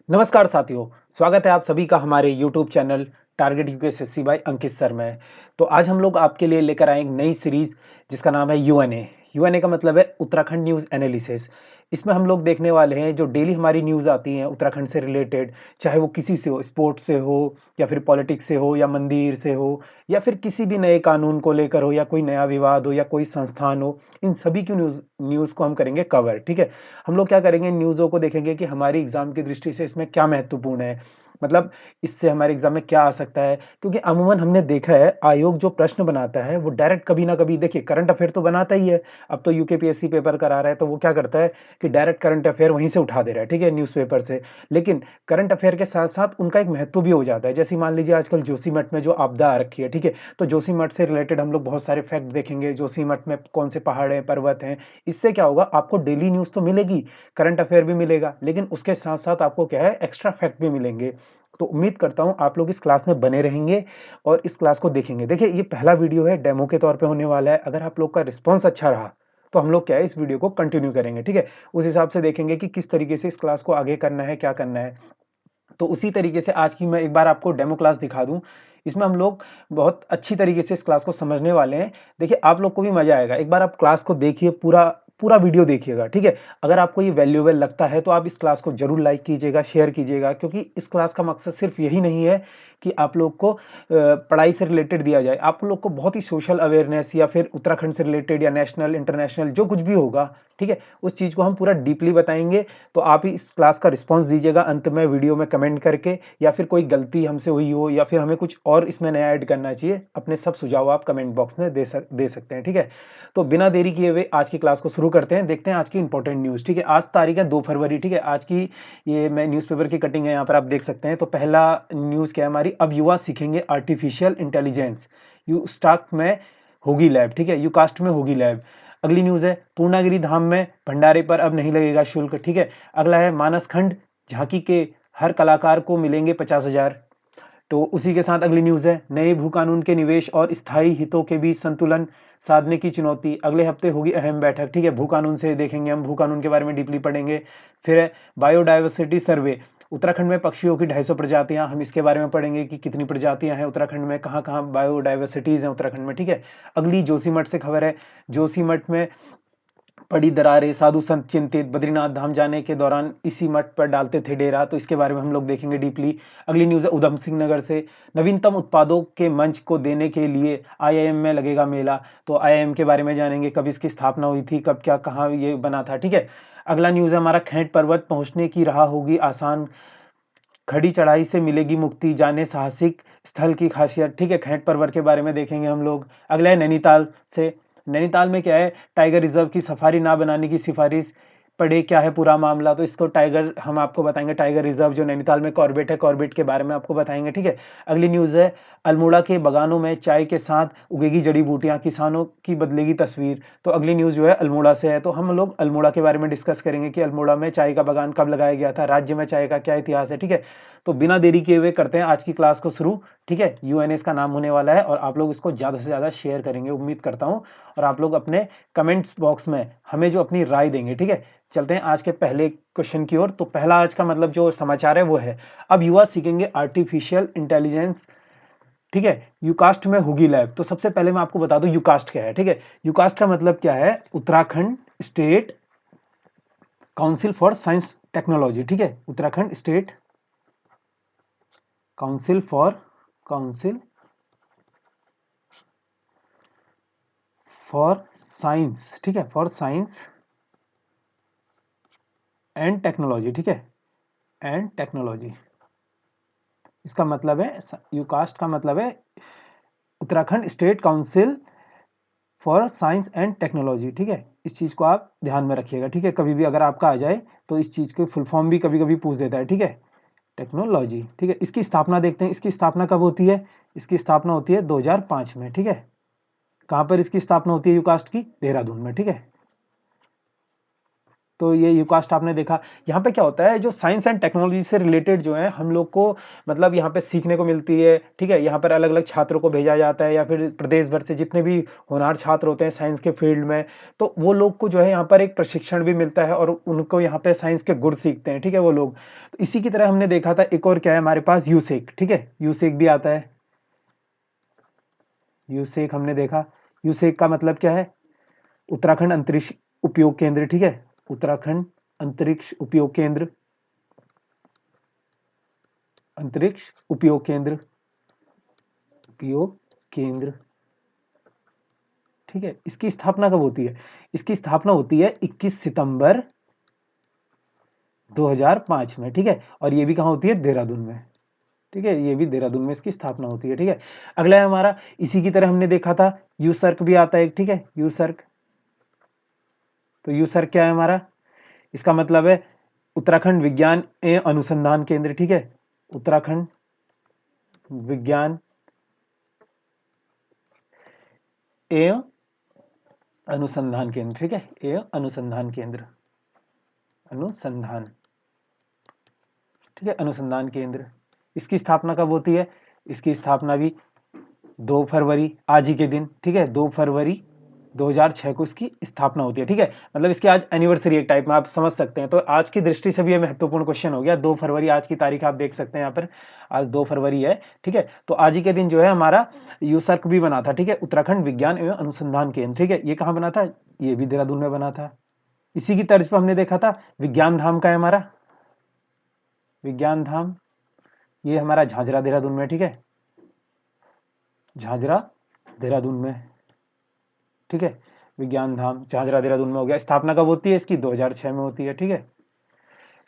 नमस्कार साथियों, स्वागत है आप सभी का हमारे YouTube channel target UPSC by Ankit sir में। तो आज हम लोग आपके लिए लेकर आए एक नई सीरीज़ जिसका नाम है यूएनए। यूएनए का मतलब है उत्तराखंड न्यूज़ एनालिसिस। इसमें हम लोग देखने वाले हैं जो डेली हमारी न्यूज़ आती हैं उत्तराखंड से रिलेटेड, चाहे वो किसी से हो, स्पोर्ट्स से हो या फिर पॉलिटिक्स से हो या मंदिर से हो या फिर किसी भी नए कानून को लेकर हो या कोई नया विवाद हो या कोई संस्थान हो, इन सभी की न्यूज़ न्यूज़ को हम करेंगे कवर, ठीक है? हम लोग क्या करेंगे, इन न्यूज़ों को देखेंगे कि हमारी एग्ज़ाम की दृष्टि से इसमें क्या महत्वपूर्ण है। मतलब इससे हमारे एग्ज़ाम में क्या आ सकता है? क्योंकि अमूमन हमने देखा है आयोग जो प्रश्न बनाता है वो डायरेक्ट कभी न कभी देखिए करंट अफ़ेयर तो बनाता ही है। अब तो यूकेपीएससी पेपर करा रहा है तो वो क्या करता है कि डायरेक्ट करंट अफ़ेयर वहीं से उठा दे रहा है, ठीक है? न्यूज़पेपर से। लेकिन करंट अफ़ेयर के साथ-साथ उनका एक महत्व भी हो जाता है। जैसे मान लीजिए आजकल जोशीमठ में जो आपदा आ रखी है, ठीक है? तो जोशीमठ से रिलेटेड हम लोग बहुत सारे फैक्ट देखेंगे, जोशीमठ में कौन से पहाड़ हैं, पर्वत हैं। इससे क्या होगा आपको डेली न्यूज़ तो मिलेगी, करंट अफ़ेयर भी मिलेगा, लेकिन उसके साथ-साथ आपको क्या है एक्स्ट्रा फैक्ट भी मिलेंगे। तो उम्मीद करता हूँ आप लोग इस क्लास में बने रहेंगे और इस क्लास को देखेंगे। देखिए ये पहला वीडियो है, डेमो के तौर पे होने वाला है। अगर आप लोग का रिस्पॉन्स अच्छा रहा, तो हम लोग क्या है इस वीडियो को कंटिन्यू करेंगे, ठीक है? उस हिसाब से देखेंगे कि किस तरीके से इस क्लास को आगे करना है, क्या करना है। तो उसी तरीके से आज की मैं एक बार आपको डेमो क्लास दिखा दूँ। इसमें हम लोग बहुत अच्छी तरीके से इस क्लास को समझने वाले हैं। देखिए आप लोग को भी मज़ा आएगा। एक बार आप क्लास को देखिए, पूरा पूरा वीडियो देखिएगा, ठीक है? अगर आपको ये वैल्यूएबल लगता है तो आप इस क्लास को ज़रूर लाइक कीजिएगा, शेयर कीजिएगा, क्योंकि इस क्लास का मकसद सिर्फ़ यही नहीं है कि आप लोग को पढ़ाई से रिलेटेड दिया जाए। आप लोग को बहुत ही सोशल अवेयरनेस या फिर उत्तराखंड से रिलेटेड या नेशनल, इंटरनेशनल जो कुछ भी होगा, ठीक है? उस चीज़ को हम पूरा डीपली बताएँगे। तो आप इस क्लास का रिस्पॉन्स दीजिएगा अंत में वीडियो में कमेंट करके, या फिर कोई गलती हमसे हुई हो या फिर हमें कुछ और इसमें नया ऐड करना चाहिए, अपने सब सुझाव आप कमेंट बॉक्स में दे सकते हैं, ठीक है? तो बिना देरी किए हुए आज की क्लास को शुरू करते हैं, देखते हैं आज की इंपॉर्टेंट न्यूज़, ठीक है? आज तारीख है 2 फरवरी, ठीक है? आज की ये मैं न्यूज़पेपर की कटिंग है यहाँ पर आप देख सकते हैं। तो पहला न्यूज़ क्या है हमारी, अब युवा सीखेंगे आर्टिफिशियल इंटेलिजेंस, यूस्टाक में होगी लैब, ठीक है? यूकास्ट में होगी लैब। अगली न्यूज़ है पूर्णागिरि धाम में भंडारे पर अब नहीं लगेगा शुल्क, ठीक है? अगला है मानस खंड झांकी के हर कलाकार को मिलेंगे 50,000। तो उसी के साथ अगली न्यूज़ है नए भू कानून के निवेश और स्थायी हितों के बीच संतुलन साधने की चुनौती। अगले हफ्ते होगी अहम बैठक, ठीक है? भू कानून से देखेंगे, हम भू कानून के बारे में डीपली पढ़ेंगे। फिर है बायोडायवर्सिटी सर्वे, उत्तराखंड में पक्षियों की 250 प्रजातियां, हम इसके बारे में पढ़ेंगे कि कितनी प्रजातियां हैं उत्तराखंड में, कहाँ कहाँ बायोडायवर्सिटीज़ हैं उत्तराखंड में, ठीक है? अगली जोशीमठ से खबर है, जोशीमठ में पड़ी दरारें, साधु संत चिंतित, बद्रीनाथ धाम जाने के दौरान इसी मठ पर डालते थे डेरा, तो इसके बारे में हम लोग देखेंगे डीपली। अगली न्यूज़ है उधम सिंह नगर से, नवीनतम उत्पादों के मंच को देने के लिए आईआईएम में लगेगा मेला। तो आईआईएम के बारे में जानेंगे, कब इसकी स्थापना हुई थी, कब क्या कहाँ ये बना था, ठीक है? अगला न्यूज़ है हमारा खैंट पर्वत पहुंचने की राह होगी आसान, खड़ी चढ़ाई से मिलेगी मुक्ति, जाने साहसिक स्थल की खासियत, ठीक है? खैंट पर्वत के बारे में देखेंगे हम लोग। अगला है नैनीताल से, नैनीताल में क्या है टाइगर रिजर्व की सफारी ना बनाने की सिफारिश पड़े, क्या है पूरा मामला, तो इसको टाइगर हम आपको बताएंगे, टाइगर रिजर्व जो नैनीताल में कॉर्बेट है, कॉर्बेट के बारे में आपको बताएंगे, ठीक है? अगली न्यूज़ है अल्मोड़ा के बागानों में चाय के साथ उगेगी जड़ी बूटियां, किसानों की बदलेगी तस्वीर। तो अगली न्यूज़ जो है अल्मोड़ा से है, तो हम लोग अल्मोड़ा के बारे में डिस्कस करेंगे कि अल्मोड़ा में चाय का बागान कब लगाया गया था, राज्य में चाय का क्या इतिहास है, ठीक है? तो बिना देरी किए हुए करते हैं आज की क्लास को शुरू, ठीक है? यूएनए इसका नाम होने वाला है और आप लोग इसको ज़्यादा से ज़्यादा शेयर करेंगे उम्मीद करता हूँ, और आप लोग अपने कमेंट्स बॉक्स में हमें जो अपनी राय देंगे, ठीक है? चलते हैं आज के पहले क्वेश्चन की ओर। तो पहला आज का मतलब जो समाचार है वो है अब युवा सीखेंगे आर्टिफिशियल इंटेलिजेंस, ठीक है? यूकास्ट में होगी लैब। तो सबसे पहले मैं आपको बता दूं यूकास्ट क्या है, ठीक है? यूकास्ट का मतलब क्या है, Uttarakhand state council for science technology, ठीक है? Uttarakhand state council for science, ठीक है? फॉर साइंस एंड टेक्नोलॉजी, ठीक है? एंड टेक्नोलॉजी, इसका मतलब है यूकास्ट का मतलब है Uttarakhand state council for science and technology, ठीक है? इस चीज़ को आप ध्यान में रखिएगा, ठीक है? कभी भी अगर आपका आ जाए तो इस चीज़ के फुल फॉर्म भी कभी कभी पूछ देता है, ठीक है? टेक्नोलॉजी, ठीक है? इसकी स्थापना देखते हैं, इसकी स्थापना कब होती है? इसकी स्थापना होती है 2005 में, ठीक है? कहाँ पर इसकी स्थापना होती है यूकास्ट की? देहरादून में, ठीक है? तो ये यूकास्ट आपने देखा। यहाँ पे क्या होता है, जो साइंस एंड टेक्नोलॉजी से रिलेटेड जो है हम लोग को मतलब यहाँ पे सीखने को मिलती है, ठीक है। यहाँ पर अलग अलग छात्रों को भेजा जाता है, या फिर प्रदेश भर से जितने भी होनहार छात्र होते हैं साइंस के फील्ड में, तो वो लोग को जो है यहाँ पर एक प्रशिक्षण भी मिलता है और उनको यहाँ पे साइंस के गुर सीखते हैं, ठीक है वो लोग। तो इसी की तरह हमने देखा था एक और क्या है हमारे पास, यूसेक, ठीक है, यूसेक भी आता है। यूसेक हमने देखा, यूसेक का मतलब क्या है, उत्तराखंड अंतरिक्ष उपयोग केंद्र, ठीक है, उत्तराखंड अंतरिक्ष उपयोग केंद्र, अंतरिक्ष उपयोग केंद्र, उपयोग केंद्र, ठीक है। इसकी स्थापना कब होती है, इसकी स्थापना होती है 21 सितंबर 2005 में, ठीक है। और ये भी कहाँ होती है, देहरादून में, ठीक है, ये भी देहरादून में इसकी स्थापना होती है, ठीक है। अगला है हमारा, इसी की तरह हमने देखा था यूसर्क भी आता है, ठीक है, यूसर्क। तो यूसर्क क्या है हमारा, इसका मतलब है उत्तराखंड विज्ञान एवं अनुसंधान केंद्र, ठीक है, उत्तराखंड विज्ञान एवं अनुसंधान केंद्र, ठीक है, एवं अनुसंधान केंद्र, अनुसंधान, ठीक है, अनुसंधान केंद्र। इसकी स्थापना कब होती है, इसकी स्थापना भी 2 फरवरी, आज ही के दिन, ठीक है, 2 फरवरी 2006 को इसकी स्थापना होती है, ठीक है। मतलब इसकी आज एनिवर्सरी एक टाइप में आप समझ सकते हैं। तो आज की दृष्टि से भी ये महत्वपूर्ण क्वेश्चन हो गया। 2 फरवरी आज की तारीख आप देख सकते हैं यहाँ पर, आज 2 फरवरी है, ठीक है। तो आज ही के दिन जो है हमारा यूसर्क भी बना था, ठीक है, उत्तराखंड विज्ञान एवं अनुसंधान केंद्र, ठीक है। ये कहाँ बना था, ये भी देहरादून में बना था। इसी की तर्ज पर हमने देखा था विज्ञान धाम का है हमारा, विज्ञान धाम, ये हमारा झाझरा देहरादून में, ठीक है, झाझरा देहरादून में, ठीक है, विज्ञान धाम झाझरा देहरादून में हो गया। स्थापना कब होती है इसकी, 2006 में होती है, ठीक है।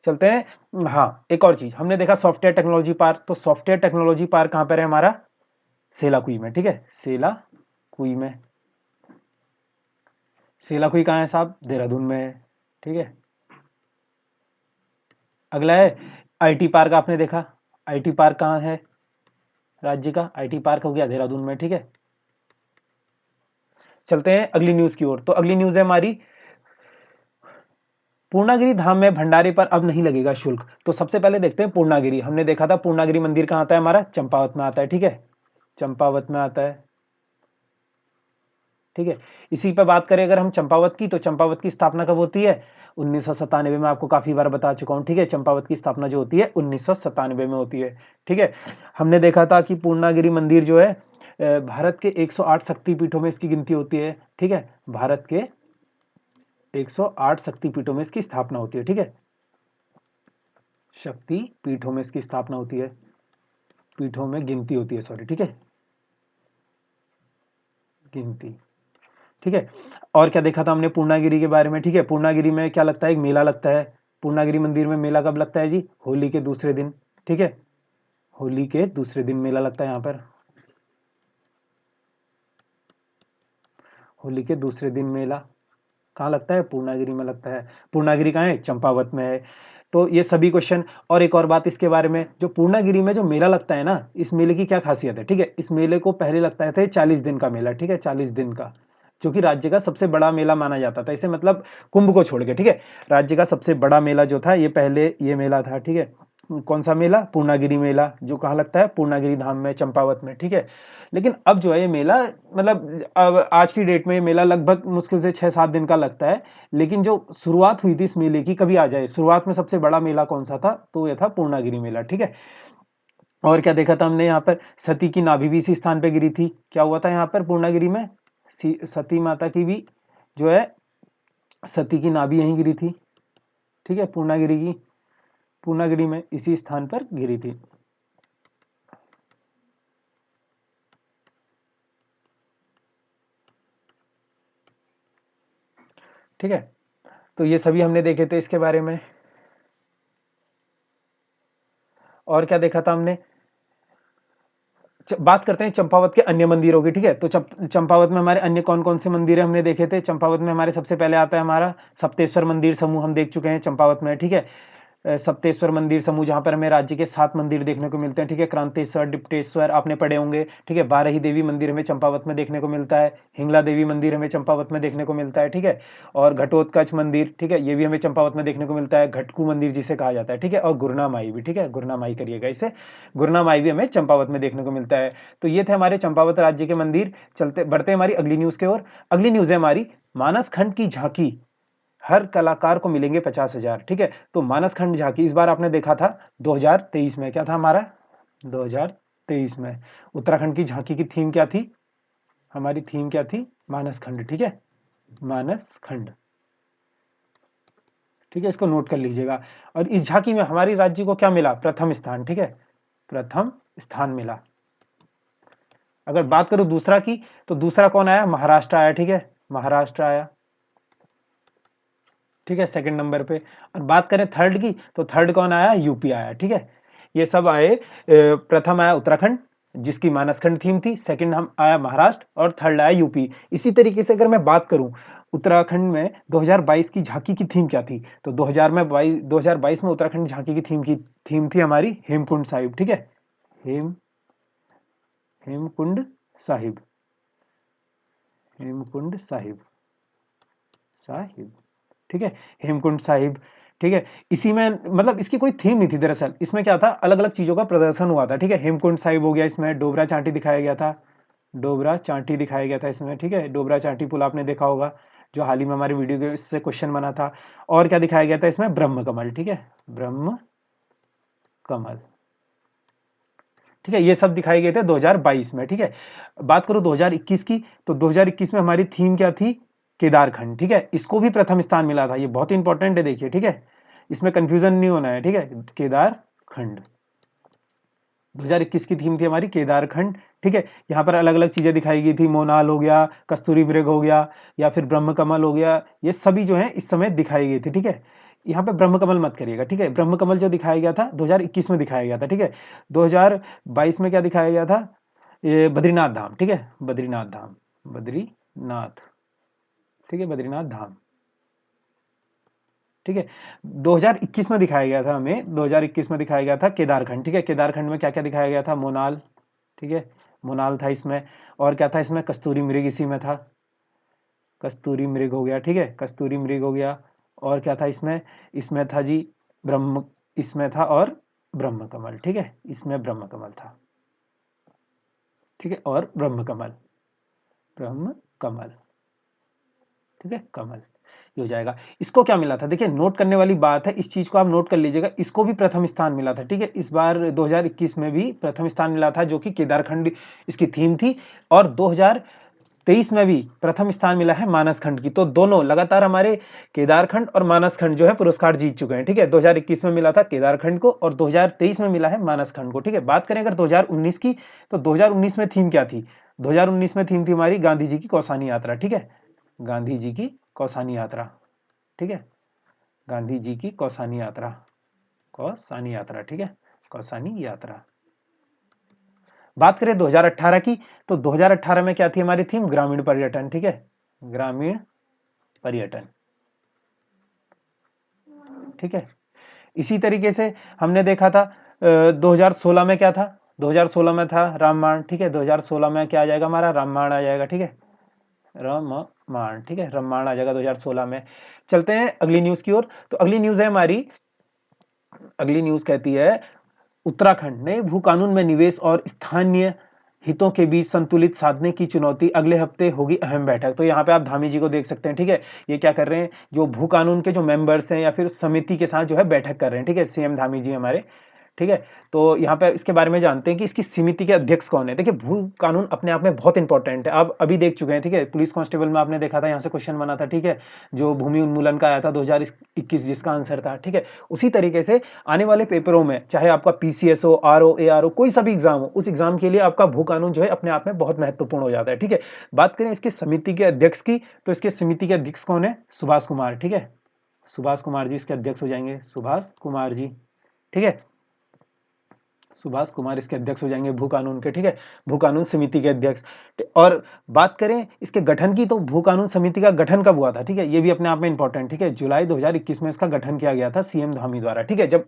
चलते हैं, हाँ एक और चीज हमने देखा सॉफ्टवेयर टेक्नोलॉजी पार्क। तो सॉफ्टवेयर टेक्नोलॉजी पार्क कहाँ पर है हमारा, सेलाकुई में, ठीक है, सेलाकुई में। सेलाकुई कहाँ है साहब, देहरादून में है, ठीक है। अगला है आईटी पार्क, आपने देखा आईटी पार्क कहाँ है, राज्य का आईटी पार्क हो गया देहरादून में, ठीक है। चलते हैं अगली न्यूज की ओर। तो अगली न्यूज है हमारी, पूर्णागिरि धाम में भंडारे पर अब नहीं लगेगा शुल्क। तो सबसे पहले देखते हैं पूर्णागिरि। हमने देखा था पूर्णागिरि मंदिर कहाँ आता है हमारा, चंपावत में आता है, ठीक है, चंपावत में आता है, ठीक है। इसी पर बात करें अगर हम चंपावत की, तो चंपावत की स्थापना कब होती है, 1997 में। आपको काफी बार बता चुका हूं, ठीक है। चंपावत की स्थापना जो होती है 1997 में होती है, ठीक है। हमने देखा था कि पूर्णागिरि मंदिर जो है भारत के 108 शक्तिपीठों में इसकी गिनती होती है, ठीक है। भारत के 108 शक्तिपीठों में इसकी स्थापना होती है, ठीक है, शक्ति पीठों में इसकी स्थापना होती है, पीठों में गिनती होती है, सॉरी, ठीक है, गिनती, ठीक है। और क्या देखा था हमने पूर्णागिरि के बारे में, ठीक है। पूर्णागिरि में क्या लगता है, एक मेला लगता है। पूर्णागिरि मंदिर में मेला कब लगता है जी, होली के दूसरे दिन, ठीक है, होली के दूसरे दिन मेला लगता है यहाँ पर, होली के दूसरे दिन मेला कहाँ लगता है, पूर्णागिरि में लगता है। पूर्णागिरि कहाँ है, चंपावत में है। तो ये सभी क्वेश्चन। और एक और बात इसके बारे में, जो पूर्णागिरि में जो मेला लगता है ना, इस मेले की क्या खासियत है, ठीक है। इस मेले को पहले लगता है 40 दिन का मेला, ठीक है, 40 दिन का, जो कि राज्य का सबसे बड़ा मेला माना जाता था इसे, मतलब कुंभ को छोड़ के, ठीक है। राज्य का सबसे बड़ा मेला जो था ये पहले ये मेला था, ठीक है। कौन सा मेला, पूर्णागिरि मेला, जो कहाँ लगता है, पूर्णागिरि धाम में, चंपावत में, ठीक है। लेकिन अब जो है ये मेला, मतलब अब आज की डेट में ये मेला लगभग मुश्किल से 6-7 दिन का लगता है। लेकिन जो शुरुआत हुई थी इस मेले की, कभी आ जाए, शुरुआत में सबसे बड़ा मेला कौन सा था, तो ये था पूर्णागिरि मेला, ठीक है। और क्या देखा था हमने यहाँ पर, सती की नाभि भी इसी स्थान पे गिरी थी। क्या हुआ था यहाँ पर पूर्णागिरि में, सती माता की भी जो है, सती की नाभि यहीं गिरी थी, ठीक है, पूर्णागिरि की, पूर्णागिरि में इसी स्थान पर गिरी थी, ठीक है। तो ये सभी हमने देखे थे इसके बारे में। और क्या देखा था हमने, बात करते हैं चंपावत के अन्य मंदिरों की, ठीक है। तो चंपावत में हमारे अन्य कौन कौन से मंदिर है हमने देखे थे। चंपावत में हमारे सबसे पहले आता है हमारा सप्तेश्वर मंदिर समूह, हम देख चुके हैं चंपावत में, ठीक है। सप्तेश्वर मंदिर समूह, जहाँ पर हमें राज्य के 7 मंदिर देखने को मिलते हैं, ठीक है। क्रांतेश्वर, डिप्टेश्वर आपने पढ़े होंगे, ठीक है। बारही देवी मंदिर हमें चंपावत में देखने को मिलता है, हिंगला देवी मंदिर हमें चंपावत में देखने को मिलता है, ठीक है। और घटोत्कच मंदिर, ठीक है, ये भी हमें चंपावत में देखने को मिलता है, घटकू मंदिर जिसे कहा जाता है, ठीक है। और गुरना माई भी, ठीक है, गुरना माई करिएगा इसे, गुरना माई भी हमें चंपावत में देखने को मिलता है। तो ये थे हमारे चंपावत राज्य के मंदिर। चलते बढ़ते हमारी अगली न्यूज के ओर। अगली न्यूज है हमारी मानस खंड की झांकी, हर कलाकार को मिलेंगे 50,000, ठीक है। तो मानस खंड झांकी इस बार आपने देखा था 2023 में, क्या था हमारा 2023 में उत्तराखंड की झांकी की थीम क्या थी, हमारी थीम क्या थी, मानस खंड, ठीक है, मानस खंड, ठीक है, इसको नोट कर लीजिएगा। और इस झांकी में हमारी राज्य को क्या मिला, प्रथम स्थान, ठीक है, प्रथम स्थान मिला। अगर बात करूं दूसरा की, तो दूसरा कौन आया, महाराष्ट्र आया, ठीक है, महाराष्ट्र आया, ठीक है, सेकंड नंबर पे। और बात करें थर्ड की, तो थर्ड कौन आया, यूपी आया, ठीक है। ये सब आए, प्रथम आया उत्तराखंड जिसकी मानसखंड थीम थी, सेकंड हम आया महाराष्ट्र और थर्ड आया यूपी। इसी तरीके से अगर मैं बात करूं उत्तराखंड में 2022 की झांकी की थीम क्या थी, तो 2022 में उत्तराखंड झांकी की थीम थी हमारी हेमकुंड साहिब, ठीक है, हेमकुंड साहिब, हेमकुंड साहिब, ठीक है, हेमकुंड साहिब, ठीक है। इसी में मतलब इसकी कोई थीम नहीं थी दरअसल, इसमें क्या था, अलग अलग चीजों का प्रदर्शन हुआ था, ठीक है। हेमकुंड साहिब हो गया, इसमें डोबरा चांटी दिखाया गया था, डोबरा चांटी दिखाया गया था इसमें, ठीक है। डोबरा चांटी पुल आपने देखा होगा, जो हाल ही में हमारी वीडियो के इससे क्वेश्चन बना था। और क्या दिखाया गया था इसमें, ब्रह्म कमल, ठीक है, ब्रह्म कमल, ठीक है। ये सब दिखाए गए थे 2022 में, ठीक है। बात करो 2021 की, तो 2021 में हमारी थीम क्या थी, केदारखंड, ठीक है। इसको भी प्रथम स्थान मिला था, ये बहुत इंपॉर्टेंट है, देखिए, ठीक है, इसमें कंफ्यूजन नहीं होना है, ठीक है। केदारखंड 2021 की थीम थी हमारी केदारखंड, ठीक है। यहाँ पर अलग अलग चीजें दिखाई गई थी, मोनाल हो गया, कस्तूरी मृग हो गया, या फिर ब्रह्म कमल हो गया, ये सभी जो है इस समय दिखाई गई थी, ठीक है। यहाँ पे ब्रह्म कमल मत करिएगा, ठीक है। ब्रह्म कमल जो दिखाया गया था 2021 में दिखाया गया था, ठीक है। 2022 में क्या दिखाया गया था, ये बद्रीनाथ धाम, ठीक है, बद्रीनाथ धाम, बद्रीनाथ, ठीक है, बद्रीनाथ धाम, ठीक है। 2021 में दिखाया गया था हमें, 2021 में दिखाया गया था केदारखंड, ठीक है। केदारखंड में क्या क्या दिखाया गया था, मोनाल, ठीक है, मोनाल था इसमें। और क्या था इसमें, कस्तूरी मृग इसी में था, कस्तूरी मृग हो गया, ठीक है, कस्तूरी मृग हो गया। और क्या था इसमें, इसमें था जी ब्रह्म, इसमें था और ब्रह्म कमल, ठीक है, इसमें ब्रह्म कमल था, ठीक है, और ब्रह्म कमल, ब्रह्म कमल, ठीक है, कमल, ये हो जाएगा। इसको क्या मिला था, देखिए नोट करने वाली बात है, इस चीज को आप नोट कर लीजिएगा, इसको भी प्रथम स्थान मिला था, ठीक है। इस बार 2021 में भी प्रथम स्थान मिला था, जो कि केदारखंड इसकी थीम थी। और 2023 में भी प्रथम स्थान मिला है मानस खंड की। तो दोनों लगातार हमारे केदारखंड और मानस खंड जो है पुरस्कार जीत चुके हैं, ठीक है। 2021 में मिला था केदारखंड को और 2023 में मिला है मानस खंड को, ठीक है। बात करें अगर 2019 की, तो 2019 में थीम क्या थी, 2019 में थीम थी हमारी गांधी जी की कौसानी यात्रा, ठीक है, गांधी जी की कौसानी यात्रा, ठीक है, गांधी जी की कौसानी यात्रा, कौसानी यात्रा, ठीक है, कौसानी यात्रा। बात करें 2018 की, तो 2018 में क्या थी हमारी थीम, ग्रामीण पर्यटन, ठीक है, ग्रामीण पर्यटन, ठीक है। इसी तरीके से हमने देखा था 2016 में क्या था, 2016 में था रामबाण, ठीक है। 2016 में क्या आ जाएगा हमारा, रामबाण आ जाएगा, ठीक है, रामबाण, ठीक है, रामबाण आ जाएगा 2016 में। चलते हैं अगली न्यूज की ओर। तो अगली न्यूज है हमारी, अगली न्यूज कहती है उत्तराखंड नए भू कानून में निवेश और स्थानीय हितों के बीच संतुलित साधने की चुनौती, अगले हफ्ते होगी अहम बैठक। तो यहाँ पे आप धामी जी को देख सकते हैं, ठीक है। ये क्या कर रहे हैं, जो भू कानून के जो मेंबर्स हैं या फिर समिति के साथ जो है बैठक कर रहे हैं, ठीक है, सीएम धामी जी हमारे, ठीक है। तो यहाँ पे इसके बारे में जानते हैं कि इसकी समिति के अध्यक्ष कौन है। देखिए भू कानून अपने आप में बहुत इंपॉर्टेंट है, आप अभी देख चुके हैं, ठीक है। पुलिस कांस्टेबल में आपने देखा था, यहाँ से क्वेश्चन बना था, ठीक है, जो भूमि उन्मूलन का आया था 2021 जिसका आंसर था, ठीक है। उसी तरीके से आने वाले पेपरों में चाहे आपका पीसीएस हो, आरओ, एआरओ, कोई सा भी एग्जाम हो, उस एग्जाम के लिए आपका भू कानून जो है अपने आप में बहुत महत्वपूर्ण हो जाता है, ठीक है। बात करें इसकी समिति के अध्यक्ष की, तो इसके समिति के अध्यक्ष कौन है, सुभाष कुमार, ठीक है, सुभाष कुमार जी इसके अध्यक्ष हो जाएंगे, सुभाष कुमार जी, ठीक है। सुभाष कुमार इसके अध्यक्ष हो जाएंगे भू कानून के, ठीक है, भू कानून समिति के अध्यक्ष। और बात करें इसके गठन की, तो भू कानून समिति का गठन कब हुआ था, ठीक है, ये भी अपने आप में इंपॉर्टेंट, ठीक है, जुलाई 2021 में इसका गठन किया गया था सीएम धामी द्वारा, ठीक है। जब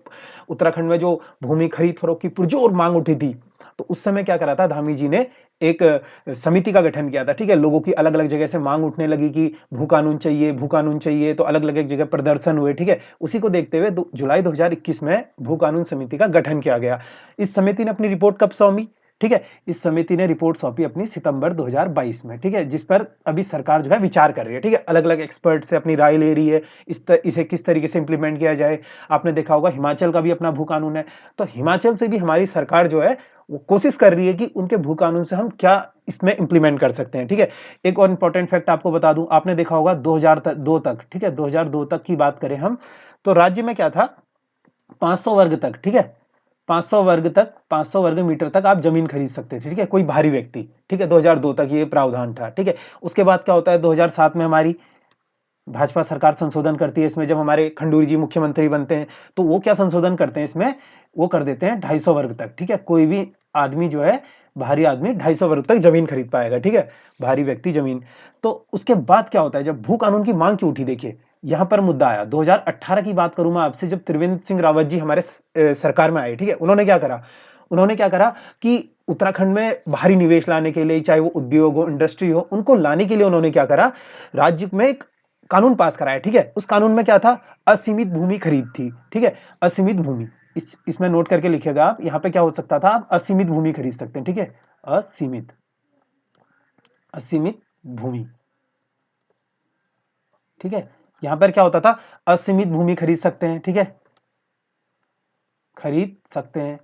उत्तराखंड में जो भूमि खरीद फरोख्त की पुरजोर मांग उठी थी, तो उस समय क्या करा था धामी जी ने, एक समिति का गठन किया था, ठीक है। लोगों की अलग अलग जगह से मांग उठने लगी कि भू कानून चाहिए, भू कानून चाहिए, तो अलग अलग जगह प्रदर्शन हुए, ठीक है। उसी को देखते हुए जुलाई 2021 में भू कानून समिति का गठन किया गया। इस समिति ने अपनी रिपोर्ट कब सौंपी, ठीक है, इस समिति ने रिपोर्ट सौंपी अपनी सितंबर 2022 में, ठीक है, जिस पर अभी सरकार जो है विचार कर रही है, ठीक है, अलग अलग एक्सपर्ट से अपनी राय ले रही है, इसे किस तरीके से इंप्लीमेंट किया जाए। आपने देखा होगा हिमाचल का भी अपना भू कानून है, तो हिमाचल से भी हमारी सरकार जो है वो कोशिश कर रही है कि उनके भू कानून से हम क्या इसमें इंप्लीमेंट कर सकते हैं, ठीक है। एक और इंपॉर्टेंट फैक्ट आपको बता दूं, आपने देखा होगा 2002 तक, ठीक है, 2002 तक की बात करें हम, तो राज्य में क्या था, 500 वर्ग तक, ठीक है, 500 वर्ग तक, 500 वर्ग मीटर तक आप जमीन खरीद सकते थे, ठीक है, कोई बाहरी व्यक्ति, ठीक है, 2002 तक ये प्रावधान था, ठीक है। उसके बाद क्या होता है, 2007 में हमारी भाजपा सरकार संशोधन करती है इसमें, जब हमारे खंडूरी जी मुख्यमंत्री बनते हैं, तो वो क्या संशोधन करते हैं इसमें, वो कर देते हैं 250 वर्ग तक, ठीक है, कोई भी आदमी जो है, भारी आदमी 250 वर्ग तक जमीन खरीद पाएगा, ठीक है, भारी व्यक्ति जमीन। तो उसके बाद क्या होता है, जब भू कानून की मांग क्यों उठी, देखिए यहां पर मुद्दा आया, 2018 की बात करूं मैं आपसे, जब त्रिवेंद्र सिंह रावत जी हमारे सरकार में आए, ठीक है, उन्होंने क्या करा कि उत्तराखंड में बाहरी निवेश लाने के लिए, चाहे वो उद्योग हो, इंडस्ट्री हो, उनको लाने के लिए उन्होंने क्या करा, राज्य में एक कानून पास कराया, ठीक है। उस कानून में क्या था, असीमित भूमि खरीद थी, ठीक है, असीमित भूमि, इसमें नोट करके लिखिएगा आप, यहां पे क्या हो सकता था, आप असीमित भूमि खरीद सकते हैं, ठीक है, असीमित, असीमित भूमि, ठीक है, यहां पर क्या होता था, असीमित भूमि खरीद सकते हैं, ठीक है, खरीद सकते हैं।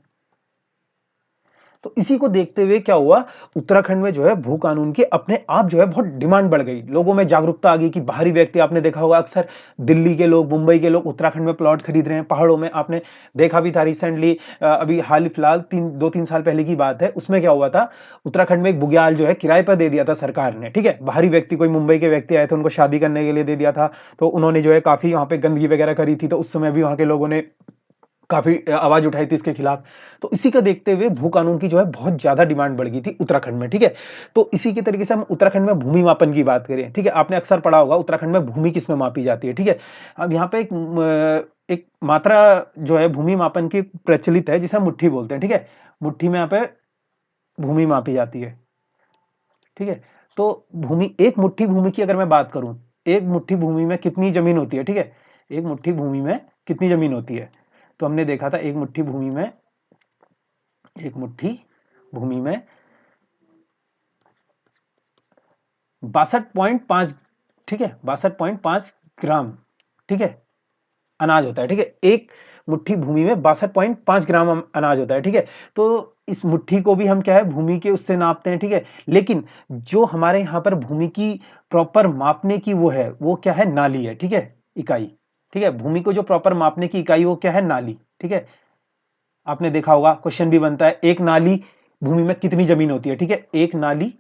तो इसी को देखते हुए क्या हुआ, उत्तराखंड में जो है भू कानून की अपने आप जो है बहुत डिमांड बढ़ गई, लोगों में जागरूकता आ गई कि बाहरी व्यक्ति, आपने देखा होगा अक्सर दिल्ली के लोग, मुंबई के लोग उत्तराखंड में प्लॉट खरीद रहे हैं, पहाड़ों में। आपने देखा भी था रिसेंटली, अभी हाल फिलहाल 2-3 साल पहले की बात है, उसमें क्या हुआ था, उत्तराखंड में एक बुग्याल जो है किराए पर दे दिया था सरकार ने, ठीक है, बाहरी व्यक्ति, कोई मुंबई के व्यक्ति आए थे, उनको शादी करने के लिए दे दिया था, तो उन्होंने जो है काफी वहां पे गंदगी वगैरह करी थी, तो उस समय भी वहां के लोगों ने काफी आवाज उठाई थी इसके खिलाफ। तो इसी का देखते हुए भू कानून की जो है बहुत ज्यादा डिमांड बढ़ गई थी उत्तराखंड में, ठीक है। तो इसी के तरीके से हम उत्तराखंड में भूमि मापन की बात करें, ठीक है, आपने अक्सर पढ़ा होगा उत्तराखंड में भूमि किस में मापी जाती है, ठीक है। अब यहाँ पे एक मात्रा जो है भूमि मापन की प्रचलित है, जिसे हम मुट्ठी बोलते हैं, ठीक है, मुट्ठी में यहाँ पे भूमि मापी जाती है, ठीक है। तो एक मुट्ठी भूमि की अगर मैं बात करूं, एक मुट्ठी भूमि में कितनी जमीन होती है, ठीक है, एक मुट्ठी भूमि में कितनी जमीन होती है, तो हमने देखा था एक मुट्ठी भूमि में, एक मुट्ठी भूमि में 62.5, ठीक है, 62.5 ग्राम, ठीक है, अनाज होता है, ठीक है, एक मुट्ठी भूमि में 62.5 ग्राम अनाज होता है, ठीक है। तो इस मुट्ठी को भी हम क्या है, भूमि के उससे नापते हैं, ठीक है। लेकिन जो हमारे यहाँ पर भूमि की प्रॉपर मापने की वो है, वो क्या है, नाली है, ठीक है, इकाई, ठीक है, भूमि को जो प्रॉपर मापने की इकाई वो क्या है, नाली, ठीक है। आपने देखा होगा क्वेश्चन भी बनता है, एक नाली भूमि में कितनी जमीन होती है, ठीक है, एक नाली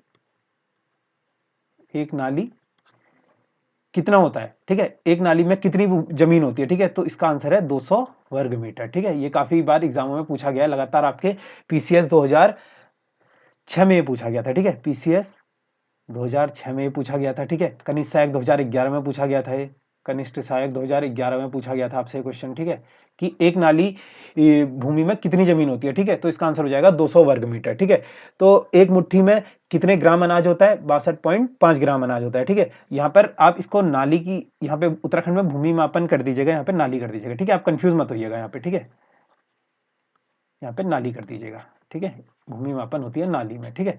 कितना होता है, ठीक है, एक नाली में कितनी जमीन होती है, ठीक है, तो इसका आंसर है 200 वर्ग मीटर, ठीक है। ये काफी बार एग्जामों में पूछा गया है, लगातार आपके पीसीएस 2006 में पूछा गया था, ठीक है, पीसीएस 2006 में पूछा गया था, ठीक है, कनिष्ठ सहायक 2011 में पूछा गया था, ये कनिष्ठ सहायक 2011 में पूछा गया था आपसे क्वेश्चन, ठीक है, कि एक नाली भूमि में कितनी जमीन होती है, ठीक है, तो इसका आंसर हो जाएगा 200 वर्ग मीटर, ठीक है। तो एक मुट्ठी में कितने ग्राम अनाज होता है, 62.5 ग्राम अनाज होता है, ठीक है। यहाँ पर आप इसको नाली की, यहाँ पे उत्तराखंड में भूमि मापन कर दीजिएगा, यहाँ पे नाली कर दीजिएगा, ठीक है, आप कंफ्यूज मत होइएगा यहाँ पे, ठीक है, यहाँ पे नाली कर दीजिएगा, ठीक है, भूमि मापन होती है नाली में, ठीक है।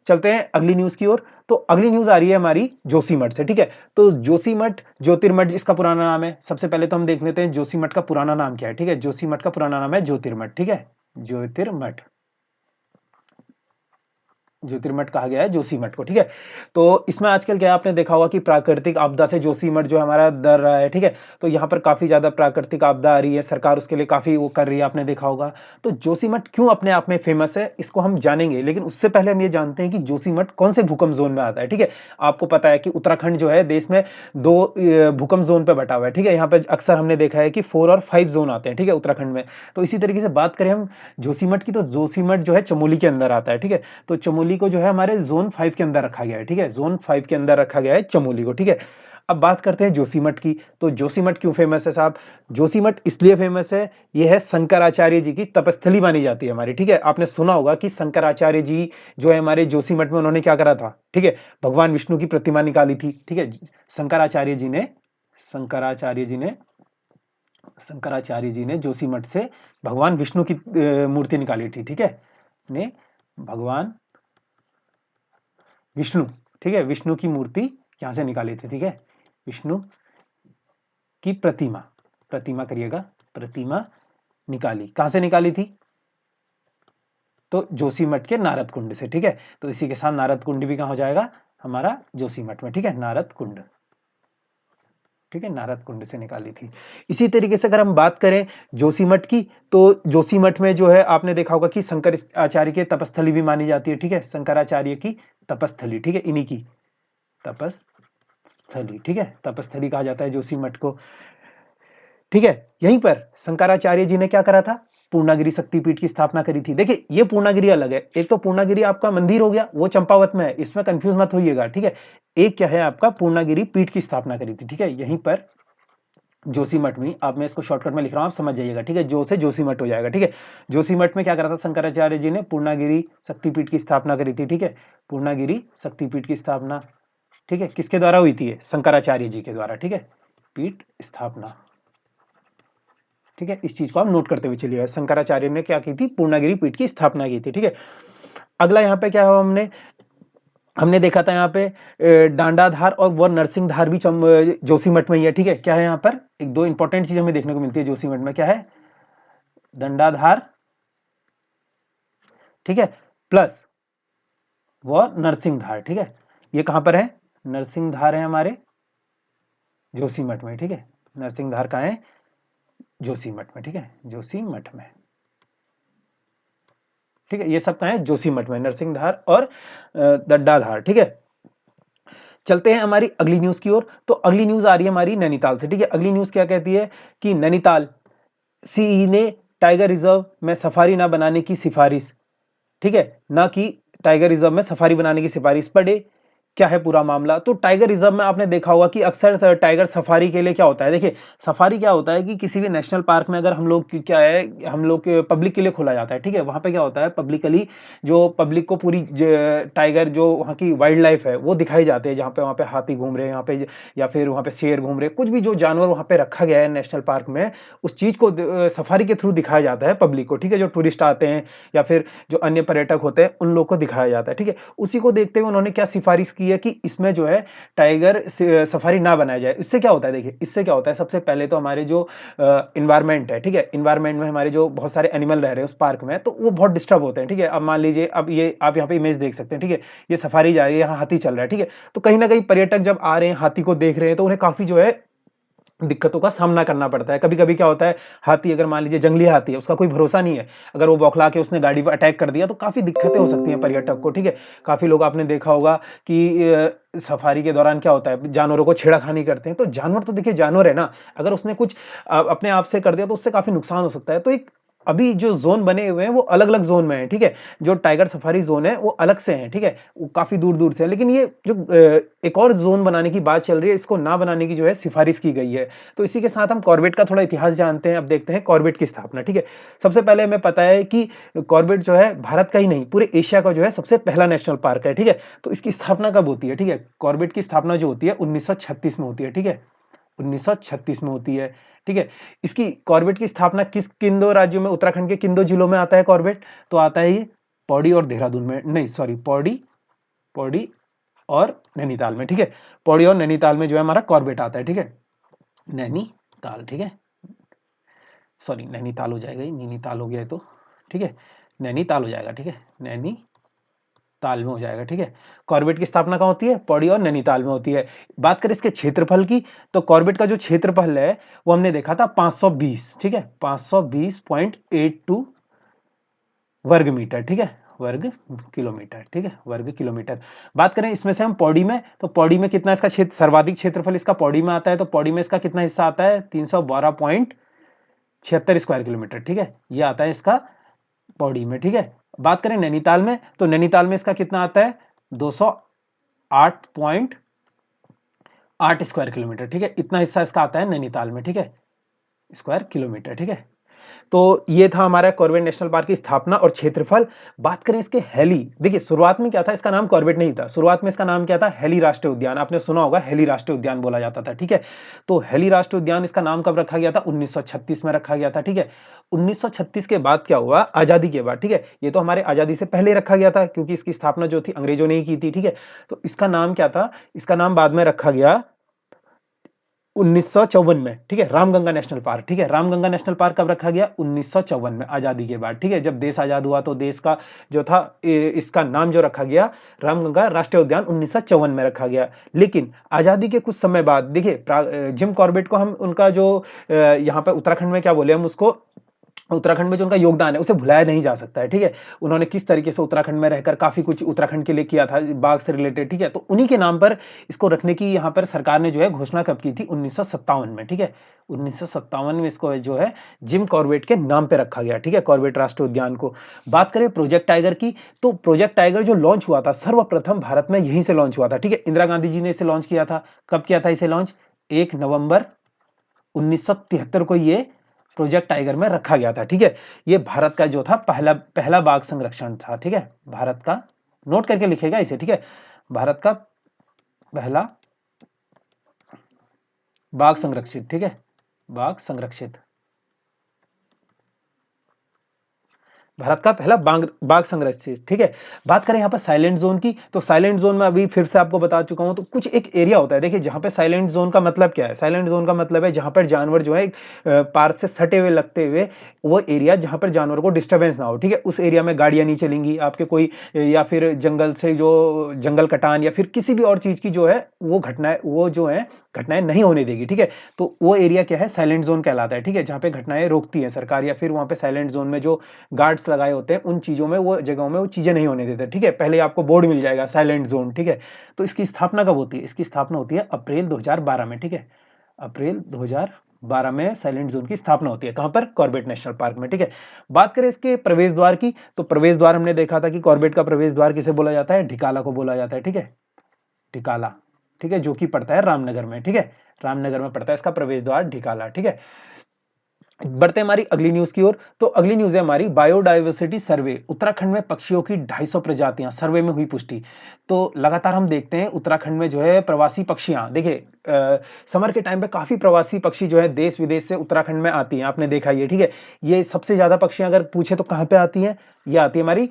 चलते हैं अगली न्यूज की ओर। तो अगली न्यूज आ रही है हमारी जोशीमठ से, ठीक है। तो जोशीमठ ज्योतिर्मठ इसका पुराना नाम है। सबसे पहले तो हम देख लेते हैं जोशीमठ का पुराना नाम क्या है, ठीक है। जोशीमठ का पुराना नाम है ज्योतिर्मठ, ठीक है, ज्योतिर्मठ। ज्योतिर्मठ कहा गया है जोशीमठ को, ठीक है। तो इसमें आजकल क्या है, आपने देखा होगा कि प्राकृतिक आपदा से जोशीमठ जो हमारा डर रहा है, ठीक है। तो यहाँ पर काफ़ी ज़्यादा प्राकृतिक आपदा आ रही है, सरकार उसके लिए काफ़ी वो कर रही है, आपने देखा होगा। तो जोशीमठ क्यों अपने आप में फेमस है, इसको हम जानेंगे, लेकिन उससे पहले हम ये जानते हैं कि जोशीमठ कौन से भूकंप जोन में आता है, ठीक है। आपको पता है कि उत्तराखंड जो है देश में 2 भूकंप जोन पे बटा हुआ है, ठीक है। यहाँ पे अक्सर हमने देखा है कि 4 और 5 जोन आते हैं, ठीक है, उत्तराखंड में। तो इसी तरीके से बात करें हम जोशीमठ की, तो जोशीमठ जो है चमोली के अंदर आता है, ठीक है। तो चमोली को जो है हमारे ज़ोन 5 के अंदर रखा गया है, ठीक है। ज़ोन 5 के अंदर रखा गया है चमोली को, ठीक है। अब बात करते हैं जोशीमठ की। तो जोशीमठ क्यों फेमस है साहब? जोशीमठ इसलिए फेमस है, ये है शंकराचार्य जी की तपस्थली मानी जाती है हमारी, ठीक है। आपने सुना होगा कि शंकराचार्य जी जो है हमारे जोशीमठ में, उन्होंने क्या करा था, ठीक है, भगवान विष्णु की प्रतिमा निकाली थी, ठीक है। शंकराचार्य जी ने शंकराचार्य जी ने शंकराचार्य जी ने जोशीमठ से भगवान विष्णु की मूर्ति निकाली थी, ठीक है। ने भगवान विष्णु, ठीक है, विष्णु की मूर्ति यहां से निकाली थी, ठीक है। विष्णु की प्रतिमा, प्रतिमा करिएगा, प्रतिमा निकाली, कहां से निकाली थी? तो जोशीमठ के नारद कुंड से, ठीक है। तो इसी के साथ नारद कुंड भी कहां हो जाएगा हमारा? जोशीमठ में, ठीक है, नारद कुंड, ठीक है, नारद कुंड से निकाली थी। इसी तरीके से अगर हम बात करें जोशीमठ की, तो जोशीमठ में जो है आपने देखा होगा कि शंकर आचार्य की तपस्थली भी मानी जाती है, ठीक है। शंकराचार्य की तपस्थली, ठीक है, इन्हीं की तपस्थली, ठीक है, तपस्थली कहा जाता है जोशीमठ को, ठीक है। यहीं पर शंकराचार्य जी ने क्या करा था? पूर्णागिरि शक्तिपीठ की स्थापना करी थी। देखिए ये पूर्णागिरि अलग है, एक तो पूर्णागिरि आपका मंदिर हो गया, वो चंपावत में है, इसमें कंफ्यूज मत होइएगा, ठीक है। एक क्या है आपका पूर्णागिरि पीठ की स्थापना करी थी, ठीक है, यहीं पर जोशीमठ में। अब मैं इसको शॉर्टकट में लिख रहा हूं, आप समझ जाइएगा, ठीक है। जो से जोशीमठ हो जाएगा, ठीक है। जोशीमठ में क्या करा था शंकराचार्य जी ने? पूर्णागिरि शक्तिपीठ की स्थापना करी थी, ठीक है। पूर्णागिरि शक्तिपीठ की स्थापना, ठीक है, किसके द्वारा हुई थी? शंकराचार्य जी के द्वारा, ठीक है, पीठ स्थापना, ठीक है। इस चीज को आप नोट करते हुए चलिए, शंकराचार्य ने क्या की थी? पूर्णागिरि पीठ की स्थापना की थी, ठीक है। अगला यहाँ पे क्या है, हमने हमने देखा था यहाँ पे डांडाधार और वो नरसिंहधार भी जोशीमठ में ही है, ठीक है। क्या है यहाँ पर? एक दो इंपॉर्टेंट चीज हमें देखने को मिलती है जोशीमठ में, क्या है? दंडाधार, ठीक है, प्लस वो नरसिंहधार, ठीक है। ये कहां पर है? नरसिंहधार है हमारे जोशीमठ में, ठीक है। नरसिंहधार कहाँ है? जोशीमठ में, ठीक है, जोशीमठ में, ठीक है। ये सब कहाँ है? जोशीमठ में, नरसिंहधार और दड्डाधार, ठीक है। चलते हैं हमारी अगली न्यूज की ओर। तो अगली न्यूज आ रही है हमारी नैनीताल से, ठीक है। अगली न्यूज क्या कहती है कि नैनीताल सीई ने टाइगर रिजर्व में सफारी ना बनाने की सिफारिश, ठीक है, ना कि टाइगर रिजर्व में सफारी बनाने की सिफारिश पड़े। क्या है पूरा मामला? तो टाइगर रिजर्व में आपने देखा होगा कि अक्सर टाइगर सफारी के लिए क्या होता है, देखिए सफारी क्या होता है कि किसी भी नेशनल पार्क में अगर हम लोग क्या है, हम लोग पब्लिक के लिए खोला जाता है, ठीक है। वहां पे क्या होता है, पब्लिकली जो पब्लिक को पूरी टाइगर जो वहाँ की वाइल्ड लाइफ है वो दिखाई जाती है, जहाँ पे वहाँ पे हाथी घूम रहे हैं यहाँ पे, या फिर वहाँ पे शेर घूम रहे हैं, कुछ भी जो जानवर वहाँ पे रखा गया है नेशनल पार्क में, उस चीज को सफारी के थ्रू दिखाया जाता है पब्लिक को, ठीक है। जो टूरिस्ट आते हैं या फिर जो अन्य पर्यटक होते हैं उन लोग को दिखाया जाता है, ठीक है। उसी को देखते हुए उन्होंने क्या सिफारिश की है कि इसमें जो है टाइगर सफारी ना बनाया जाए। इससे क्या होता है, देखिए इससे क्या होता है, सबसे पहले तो हमारे जो इन्वायरमेंट है, ठीक है, इन्वायरमेंट में हमारे जो बहुत सारे एनिमल रह रहे हैं उस पार्क में, तो वो बहुत डिस्टर्ब होते हैं, ठीक है। अब मान लीजिए, अब ये आप यहाँ पे इमेज देख सकते हैं, ठीक है, ये सफारी जा रही है, यहाँ हाथी चल रहा है, ठीक है। तो कहीं ना कहीं पर्यटक जब आ रहे हैं हाथी को देख रहे हैं तो उन्हें काफी जो है दिक्कतों का सामना करना पड़ता है। कभी-कभी क्या होता है, हाथी अगर मान लीजिए जंगली हाथी है, उसका कोई भरोसा नहीं है, अगर वो बौखला के उसने गाड़ी पर अटैक कर दिया तो काफ़ी दिक्कतें हो सकती हैं पर्यटक को, ठीक है। काफ़ी लोग आपने देखा होगा कि सफारी के दौरान क्या होता है, जानवरों को छेड़खानी करते हैं, तो जानवर तो देखिए जानवर है ना, अगर उसने कुछ अपने आप से कर दिया तो उससे काफ़ी नुकसान हो सकता है। तो एक अभी जो ज़ोन बने हुए हैं वो अलग-अलग ज़ोन में हैं, ठीक है। जो टाइगर सफारी ज़ोन है वो अलग से हैं, ठीक है, वो काफ़ी दूर-दूर से है। लेकिन ये जो एक और ज़ोन बनाने की बात चल रही है, इसको ना बनाने की जो है सिफारिश की गई है। तो इसी के साथ हम कॉर्बेट का थोड़ा इतिहास जानते हैं। अब देखते हैं कॉर्बेट की स्थापना, ठीक है। सबसे पहले हमें पता है कि कॉर्बेट जो है भारत का ही नहीं पूरे एशिया का जो है सबसे पहला नेशनल पार्क है, ठीक है। तो इसकी स्थापना कब होती है, ठीक है, कॉर्बेट की स्थापना जो होती है 1936 में होती है, ठीक है, 1936 में होती है, ठीक है। इसकी कॉर्बेट की स्थापना किन दो राज्यों में, उत्तराखंड के किन दो जिलों में आता है कॉर्बेट? तो आता है ये पौड़ी और देहरादून में, नहीं सॉरी, पौड़ी पौड़ी और नैनीताल में, ठीक है। पौड़ी और नैनीताल में जो है हमारा कॉर्बेट आता है, ठीक है, नैनीताल, ठीक है, सॉरी नैनीताल हो जाएगा, ये नैनीताल हो गया है तो, ठीक है, नैनीताल हो जाएगा, ठीक है, नैनीताल, ताल में हो जाएगा, ठीक है। कॉर्बेट की स्थापना कहाँ होती है? पौड़ी और नैनीताल में होती है। बात करें इसके क्षेत्रफल की, तो कॉर्बेट का जो क्षेत्रफल है वो हमने देखा था 520, ठीक है, 520.82 वर्ग मीटर, ठीक है, वर्ग किलोमीटर, ठीक है, वर्ग किलोमीटर। बात करें इसमें से हम पौड़ी में, तो पौड़ी में कितना इसका क्षेत्र, सर्वाधिक क्षेत्रफल इसका पौड़ी में आता है, तो पौड़ी में इसका कितना हिस्सा आता है? 312.76 स्क्वायर किलोमीटर, ठीक है, ये आता है इसका पौड़ी में, ठीक है। बात करें नैनीताल में, तो नैनीताल में इसका कितना आता है? 208.8 स्क्वायर किलोमीटर, ठीक है, इतना हिस्सा इसका आता है नैनीताल में, ठीक है, स्क्वायर किलोमीटर, ठीक है। तो ये था हमारा कॉर्बेट नेशनल पार्क की स्थापना और क्षेत्रफल। बात करें इसके हेली, देखिए शुरुआत में क्या था, इसका नाम कॉर्बेट नहीं था, शुरुआत में इसका नाम क्या था? हेली राष्ट्रीय उद्यान। आपने सुना होगा हेली राष्ट्रीय उद्यान बोला जाता था, ठीक है। तो हेली राष्ट्रीय उद्यान इसका नाम कब रखा गया था? 1936 में रखा गया था, ठीक है। 1936 के बाद क्या हुआ? आजादी के बाद, ठीक है, ये तो हमारे आजादी से पहले रखा गया था क्योंकि इसकी स्थापना जो थी अंग्रेजों ने ही की थी, ठीक है। तो इसका नाम क्या था? इसका नाम बाद में रखा गया 1954 में, ठीक है, रामगंगा नेशनल पार्क, ठीक है। रामगंगा नेशनल पार्क कब रखा गया? 1954 में, आजादी के बाद, ठीक है। जब देश आजाद हुआ तो देश का जो था इसका नाम जो रखा गया रामगंगा राष्ट्रीय उद्यान 1954 में रखा गया। लेकिन आजादी के कुछ समय बाद देखिए जिम कॉर्बेट को हम उनका जो यहाँ पे उत्तराखंड में क्या बोले हम उसको, उत्तराखंड में जो उनका योगदान है उसे भुलाया नहीं जा सकता है, ठीक है। उन्होंने किस तरीके से उत्तराखंड में रहकर काफी कुछ उत्तराखंड के लिए किया था बाघ से रिलेटेड, ठीक है। तो उन्हीं के नाम पर इसको रखने की यहाँ पर सरकार ने जो है घोषणा कब की थी? 1957 में, ठीक है। 1957 में इसको जो है जिम कॉर्बेट के नाम पे रखा गया, ठीक है, कॉर्बेट राष्ट्रीय उद्यान को। बात करें प्रोजेक्ट टाइगर की, तो प्रोजेक्ट टाइगर जो लॉन्च हुआ था सर्वप्रथम भारत में यहीं से लॉन्च हुआ था, ठीक है। इंदिरा गांधी जी ने इसे लॉन्च किया था। कब किया था इसे लॉन्च? 1 नवंबर 1973 को ये प्रोजेक्ट टाइगर में रखा गया था, ठीक है। ये भारत का जो था पहला पहला बाघ संरक्षण था, ठीक है, भारत का, नोट करके लिखेगा इसे, ठीक है, भारत का पहला बाघ संरक्षित, ठीक है, बाघ संरक्षित, भारत का पहला बाघ संरक्षित, ठीक है। बात करें यहाँ पर साइलेंट जोन की, तो साइलेंट जोन में अभी फिर से आपको बता चुका हूं, तो कुछ एक एरिया होता है, देखिए जहां पे साइलेंट जोन का मतलब क्या है? साइलेंट जोन का मतलब है जहां पर जानवर जो है पार्क से सटे हुए लगते हुए वो एरिया जहां पर जानवर को डिस्टर्बेंस ना हो, ठीक है, उस एरिया में गाड़ियां नहीं चलेंगी आपके कोई, या फिर जंगल से जो जंगल कटान या फिर किसी भी और चीज की जो है वो घटनाएं, वो जो है घटनाएं नहीं होने देगी, ठीक है। तो वो एरिया क्या है? साइलेंट जोन कहलाता है, ठीक है, जहां पे घटनाएं रोकती है सरकार, या फिर वहां पे साइलेंट जोन में जो गार्ड्स लगाए होते हैं उन चीजों में, वो जगहों में वो चीजें नहीं होने देते, ठीक है। पहले आपको बोर्ड मिल जाएगा साइलेंट जोन, ठीक है। तो इसकी स्थापना कब होती है? इसकी स्थापना होती है अप्रैल 2012 में, ठीक है, अप्रैल 2012 में साइलेंट जोन की स्थापना होती है। कहां पर? कॉर्बेट नेशनल पार्क में, ठीक है। बात करें इसके प्रवेश द्वार की, तो प्रवेश द्वार हमने देखा था कि कॉर्बेट का प्रवेश द्वार किसे बोला जाता है? ढिकाला को बोला जाता है, ठीक है, ढिकाला, ठीक है, जो कि पड़ता है रामनगर में, ठीक है, रामनगर में पड़ता है इसका प्रवेश द्वार ढिकाला, ठीक है। बढ़ते हैं हमारी अगली न्यूज की ओर। तो अगली न्यूज है हमारी बायोडायवर्सिटी सर्वे, उत्तराखंड में पक्षियों की 250 प्रजातियां, सर्वे में हुई पुष्टि। तो लगातार हम देखते हैं उत्तराखंड में जो है प्रवासी पक्षियां, देखिए समर के टाइम पे काफी प्रवासी पक्षी जो है देश विदेश से उत्तराखंड में आती हैं, आपने देखा ये, ठीक है। ये सबसे ज्यादा पक्षियां अगर पूछे तो कहां पे आती हैं? ये आती है हमारी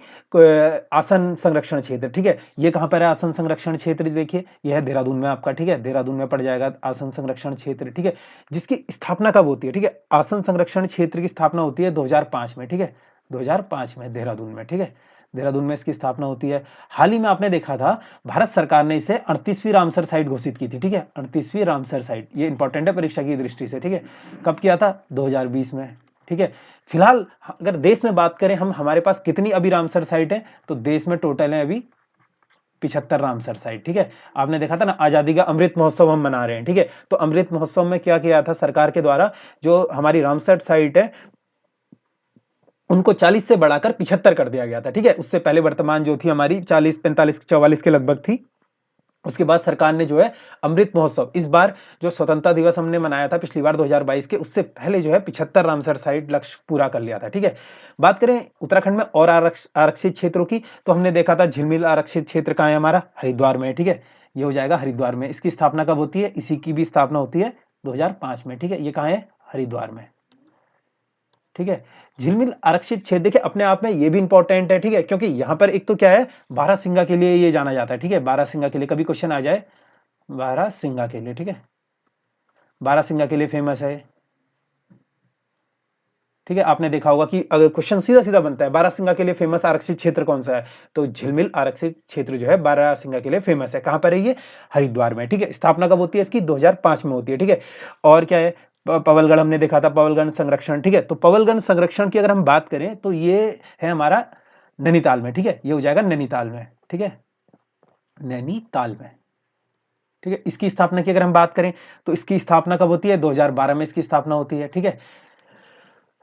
आसन संरक्षण क्षेत्र, ठीक है। ये कहां पर है आसन संरक्षण क्षेत्र? देखिए यह है देहरादून में आपका, ठीक है, देहरादून में पड़ जाएगा आसन संरक्षण क्षेत्र, ठीक है, जिसकी स्थापना कब होती है? ठीक है, आसन संरक्षण क्षेत्र की स्थापना होती है 2005 में, ठीक है, 2005 में देहरादून में, ठीक है, देहरादून में इसकी स्थापना होती है। हाल ही में आपने देखा था भारत सरकार ने इसे 38वीं रामसर साइट घोषित की थी, ठीक है, 38वीं रामसर साइट, ये इंपॉर्टेंट है परीक्षा की दृष्टि से, ठीक है। कब किया था? 2020 में, ठीक है। फिलहाल अगर देश में बात करें हम, हमारे पास कितनी अभी रामसर साइट है? तो देश में टोटल है अभी 75 रामसर साइट, ठीक है। आपने देखा था ना आजादी का अमृत महोत्सव हम मना रहे हैं, ठीक है। तो अमृत महोत्सव में क्या किया था सरकार के द्वारा? जो हमारी रामसर साइट है उनको 40 से बढ़ाकर 75 कर दिया गया था, ठीक है। उससे पहले वर्तमान जो थी हमारी 40, 45, 44 के लगभग थी। उसके बाद सरकार ने जो है अमृत महोत्सव, इस बार जो स्वतंत्रता दिवस हमने मनाया था पिछली बार 2022 के, उससे पहले जो है 75 रामसर साइट लक्ष्य पूरा कर लिया था, ठीक है। बात करें उत्तराखंड में और आरक्षित क्षेत्रों की, तो हमने देखा था झिलमिल आरक्षित क्षेत्र कहाँ है हमारा? हरिद्वार में, ठीक है, ये हो जाएगा हरिद्वार में। इसकी स्थापना कब होती है? इसी की भी स्थापना होती है 2005 में, ठीक है। ये कहाँ है? हरिद्वार में, ठीक है। झिलमिल आरक्षित क्षेत्र देखिए अपने आप में ये भी इंपॉर्टेंट है, ठीक है, क्योंकि यहां पर एक तो क्या है, बारहसिंगा के लिए ये जाना जाता है, ठीक है, बारहसिंगा के लिए कभी क्वेश्चन आ जाए, बारहसिंगा के लिए, ठीक है, बारहसिंगा के लिए फेमस है, ठीक है, आपने देखा होगा कि अगर क्वेश्चन सीधा-सीधा बनता है, बारहसिंगा के लिए फेमस आरक्षित क्षेत्र कौन सा है? तो झिलमिल आरक्षित क्षेत्र जो है बारहसिंगा के लिए फेमस है। कहाँ पर है ये? हरिद्वार में, ठीक है। स्थापना कब होती है इसकी? 2005 में होती है, ठीक है। और क्या है? पवलगढ़ हमने देखा था, पवलगढ़ संरक्षण, ठीक है। तो पवलगढ़ संरक्षण की अगर हम बात करें तो ये है हमारा नैनीताल में, ठीक है। ये हो जाएगा नैनीताल में, ठीक है, नैनीताल में, ठीक है। इसकी स्थापना की अगर हम बात करें तो इसकी स्थापना कब होती है? 2012 में इसकी स्थापना होती है, ठीक है।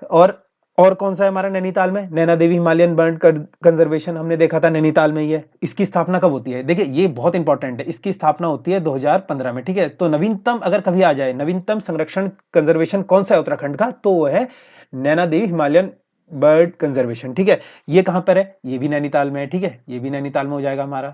और कौन सा है हमारा नैनीताल में? Naina Devi Himalayan bird conservation हमने देखा था नैनीताल में ही है। इसकी स्थापना कब होती है? देखिए ये बहुत इंपॉर्टेंट है, इसकी स्थापना होती है 2015 में, ठीक है। तो नवीनतम अगर कभी आ जाए, नवीनतम संरक्षण कंजर्वेशन कौन सा है उत्तराखंड का? तो वो है Naina Devi Himalayan bird conservation, ठीक है। ये कहां पर है? ये भी नैनीताल में है, ठीक है। ये भी नैनीताल में हो जाएगा हमारा।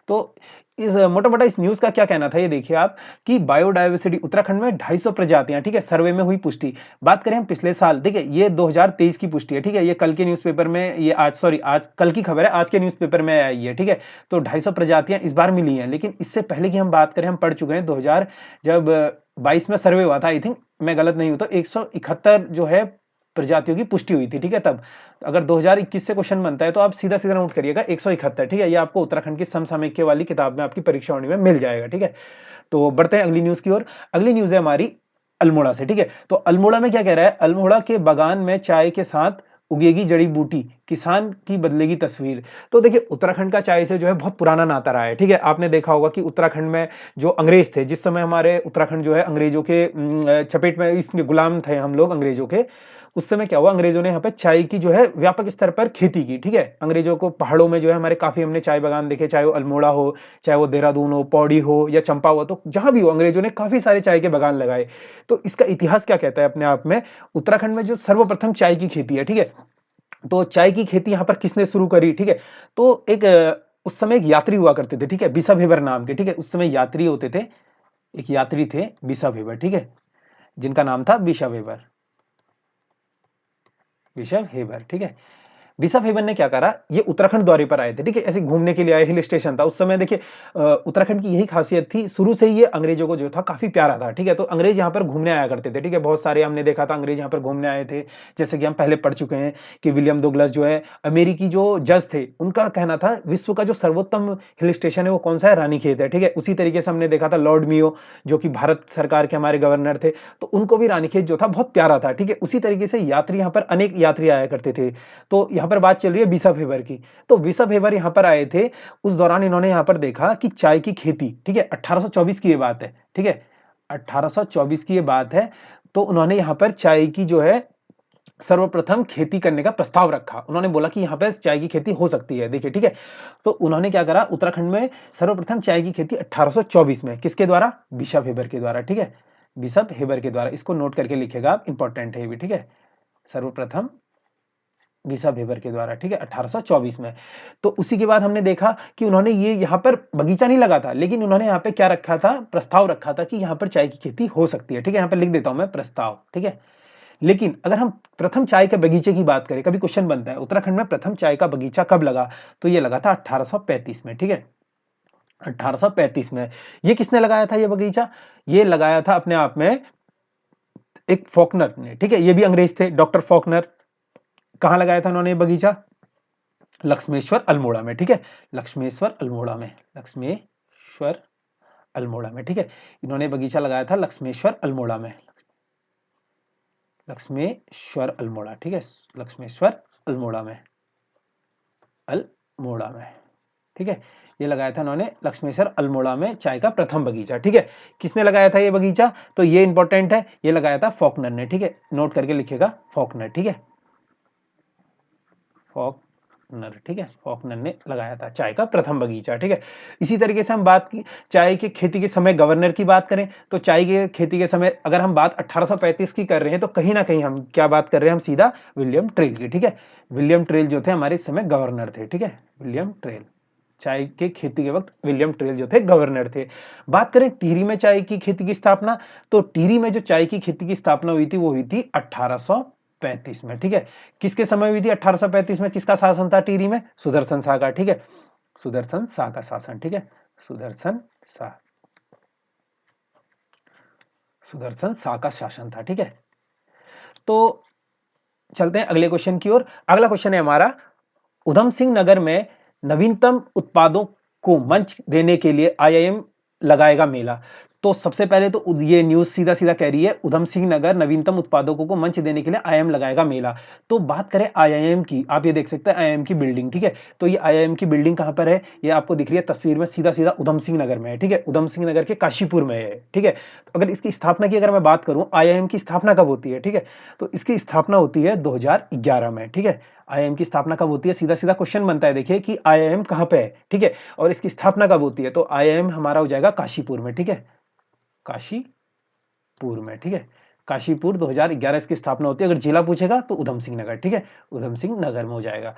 तो इस मोटा-मोटा इस न्यूज़ का क्या कहना था, ये देखिए आप कि बायोडायवर्सिटी उत्तराखंड में 250 प्रजातियां, ठीक है, सर्वे में हुई पुष्टि। बात करें हम पिछले साल, देखिए ये 2023 की पुष्टि है, ठीक है। ये कल के न्यूज़पेपर में, ये आज कल की खबर है, आज के न्यूज़पेपर में आई है, ठीक है। तो 250 प्रजातियां इस बार मिली हैं, लेकिन इससे पहले की हम बात करें, हम पढ़ चुके हैं 2022 में सर्वे हुआ था, आई थिंक मैं गलत नहीं हूं तो 171 जो है प्रजातियों की पुष्टि हुई थी, ठीक है। तब अगर 2021 से क्वेश्चन बनता है तो आप सीधा-सीधा नोट करिएगा 171, ठीक है। ये आपको उत्तराखंड की समसामयिक वाली किताब में आपकी परीक्षावणी में मिल जाएगा, ठीक है। तो बढ़ते हैं अगली न्यूज़ की ओर। अगली न्यूज़ है हमारी अल्मोड़ा से, ठीक है। तो अल्मोड़ा में क्या कह रहा है? अल्मोड़ा के बागान में चाय के साथ उगेगी जड़ी बूटी, किसान की बदलेगी तस्वीर। तो देखिए उत्तराखंड का चाय से जो है बहुत पुराना नाता रहा है, ठीक है। आपने देखा होगा कि उत्तराखंड में जो अंग्रेज थे, जिस समय हमारे उत्तराखंड जो है अंग्रेजों के चपेट में, इसमें गुलाम थे हम लोग अंग्रेजों के। उस समय क्या हुआ, अंग्रेजों ने यहाँ पे चाय की जो है व्यापक स्तर पर खेती की, ठीक है। अंग्रेजों को पहाड़ों में जो है हमारे काफी हमने चाय बागान देखे, चाहे वो अल्मोड़ा हो, चाहे वो देहरादून हो, पौड़ी हो या चंपा हो, तो जहां भी हो अंग्रेजों ने काफी सारे चाय के बागान लगाए। तो इसका इतिहास क्या कहता है अपने आप में? उत्तराखंड में जो सर्वप्रथम चाय की खेती है, ठीक है। तो चाय की खेती यहाँ पर किसने शुरू करी, ठीक है। तो उस समय एक यात्री हुआ करते थे, ठीक है, बिसा वेबर नाम के, ठीक है। उस समय यात्री होते थे, एक यात्री थे बिसा वेबर, ठीक है, जिनका नाम था बिशा वेबर, बिशप हेबर, ठीक है। बिशप हेबर ने क्या करा, ये उत्तराखंड दौरे पर आए थे, ठीक है, ऐसे घूमने के लिए आए, हिल स्टेशन था उस समय। देखिए उत्तराखंड की यही खासियत थी, शुरू से ही ये अंग्रेजों को जो था काफी प्यारा था, ठीक है। तो अंग्रेज यहाँ पर घूमने आया करते थे, ठीक है। बहुत सारे हमने देखा था अंग्रेज यहाँ पर घूमने आए थे। जैसे कि हम पहले पढ़ चुके हैं कि विलियम डुगलस जो है अमेरिकी जो जज थे, उनका कहना था विश्व का जो सर्वोत्तम हिल स्टेशन है वो कौन सा है? रानीखेत है, ठीक है। उसी तरीके से हमने देखा था लॉर्ड मियो, जो कि भारत सरकार के हमारे गवर्नर थे, तो उनको भी रानीखेत जो था बहुत प्यारा था, ठीक है। उसी तरीके से यात्री यहाँ पर अनेक यात्री आया करते थे। तो यहाँ पर बात चल रही है बिशप हेबर की। तो बिशप हेबर यहाँ पर आए थे, उस दौरान इन्होंने यहाँ पर देखा कि चाय की खेती, ठीक है, 1824 की ये बात है, ठीक है, 1824 की ये बात है। तो उन्होंने यहाँ पर चाय की जो है सर्वप्रथम खेती करने का प्रस्ताव रखा। उन्होंने बोला कि यहाँ पे चाय की खेती हो सकती है, देखिए, ठीक है। तो उन्होंने क्या करा, उत्तराखंड में सर्वप्रथम चाय की खेती 1824 में किसके द्वारा? बिशप हेबर के द्वारा, ठीक है, बिशप हेबर के द्वारा। इसको नोट करके लिखेगा आप, इंपॉर्टेंट है ये भी, ठीक है। सर्वप्रथम बिशप हेबर के द्वारा, ठीक है, 1824 में। तो उसी के बाद हमने देखा कि उन्होंने ये यहाँ पर बगीचा नहीं लगा था, लेकिन उन्होंने यहाँ पे क्या रखा था? प्रस्ताव रखा था कि यहाँ पर चाय की खेती हो सकती है, ठीक है। यहाँ पे लिख देता हूं मैं प्रस्ताव, ठीक है। लेकिन अगर हम प्रथम चाय के बगीचे की बात करें, कभी क्वेश्चन बनता है उत्तराखंड में प्रथम चाय का बगीचा कब लगा, तो ये लगा था 1835 में, ठीक है, 1835 में। ये किसने लगाया था ये बगीचा? ये लगाया था अपने आप में एक फॉकनर ने, ठीक है। ये भी अंग्रेज थे, डॉक्टर फॉकनर। कहां लगाया था उन्होंने ये बगीचा? लक्ष्मेश्वर अल्मोड़ा में, ठीक है, लक्ष्मेश्वर अल्मोड़ा में, लक्ष्मेश्वर अल्मोड़ा में, ठीक है। इन्होंने बगीचा लगाया था लक्ष्मेश्वर अल्मोड़ा में, लक्ष्मेश्वर अल्मोड़ा, ठीक है, लक्ष्मेश्वर अल्मोड़ा में, अल्मोड़ा में, ठीक है। ये लगाया था उन्होंने लक्ष्मेश्वर अल्मोड़ा में चाय का प्रथम बगीचा, ठीक है। किसने लगाया था ये बगीचा? तो ये इंपॉर्टेंट है, ये लगाया था फॉकनर ने, ठीक है, नोट करके लिखेगा फॉकनर, ठीक है, फॉकनर, ठीक है, फॉकनर ने लगाया था चाय का प्रथम बगीचा, ठीक है। इसी तरीके से हम बात की चाय की खेती के समय गवर्नर की बात करें, तो चाय की खेती के समय अगर हम बात 1835 की कर रहे हैं, तो कहीं ना कहीं हम क्या बात कर रहे हैं? हम सीधा विलियम ट्रेल की, ठीक है। विलियम ट्रेल जो थे हमारे इस समय गवर्नर थे, ठीक है, विलियम ट्रेल। चाय के खेती के वक्त विलियम ट्रेल जो थे गवर्नर थे। बात करें टिहरी में चाय की खेती की स्थापना, तो टिहरी में जो चाय की खेती की स्थापना हुई थी वो हुई थी 1835 में, ठीक है। किसके समय हुई थी 1835 में? किसका शासन था टिहरी में? सुदर्शन शाह का, ठीक है, सुदर्शन शाह का शासन, ठीक है, सुदर्शन शाह, सुदर्शन शाह का शासन था, ठीक है। तो चलते हैं अगले क्वेश्चन की ओर। अगला क्वेश्चन है हमारा, उधम सिंह नगर में नवीनतम उत्पादों को मंच देने के लिए आईआईएम लगाएगा मेला। तो सबसे पहले तो ये न्यूज सीधा सीधा कह रही है उधम सिंह नगर नवीनतम उत्पादों को मंच देने के लिए आईआईएम लगाएगा मेला। तो बात करें आईआईएम की, आप ये देख सकते हैं आईआईएम की बिल्डिंग, ठीक है। तो ये आईआईएम की बिल्डिंग कहां पर है, ये आपको दिख रही है तस्वीर में, सीधा सीधा उधम सिंह नगर में है, ठीक है। उधम सिंह नगर के काशीपुर में है, ठीक है। तो अगर इसकी स्थापना की अगर मैं बात करूं, आईआईएम की स्थापना कब होती है, ठीक है, तो इसकी स्थापना होती है 2011 में, ठीक है। आईआईएम की स्थापना कब होती है, सीधा सीधा क्वेश्चन बनता है, देखिए कि आईआईएम कहां पे है, ठीक है, और इसकी स्थापना कब होती है। तो आईआईएम हमारा हो जाएगा काशीपुर में, ठीक है, काशीपुर में, ठीक है। काशीपुर 2011 इसकी स्थापना होती है। अगर जिला पूछेगा तो उधम सिंह नगर, ठीक है, उधम सिंह नगर में हो जाएगा।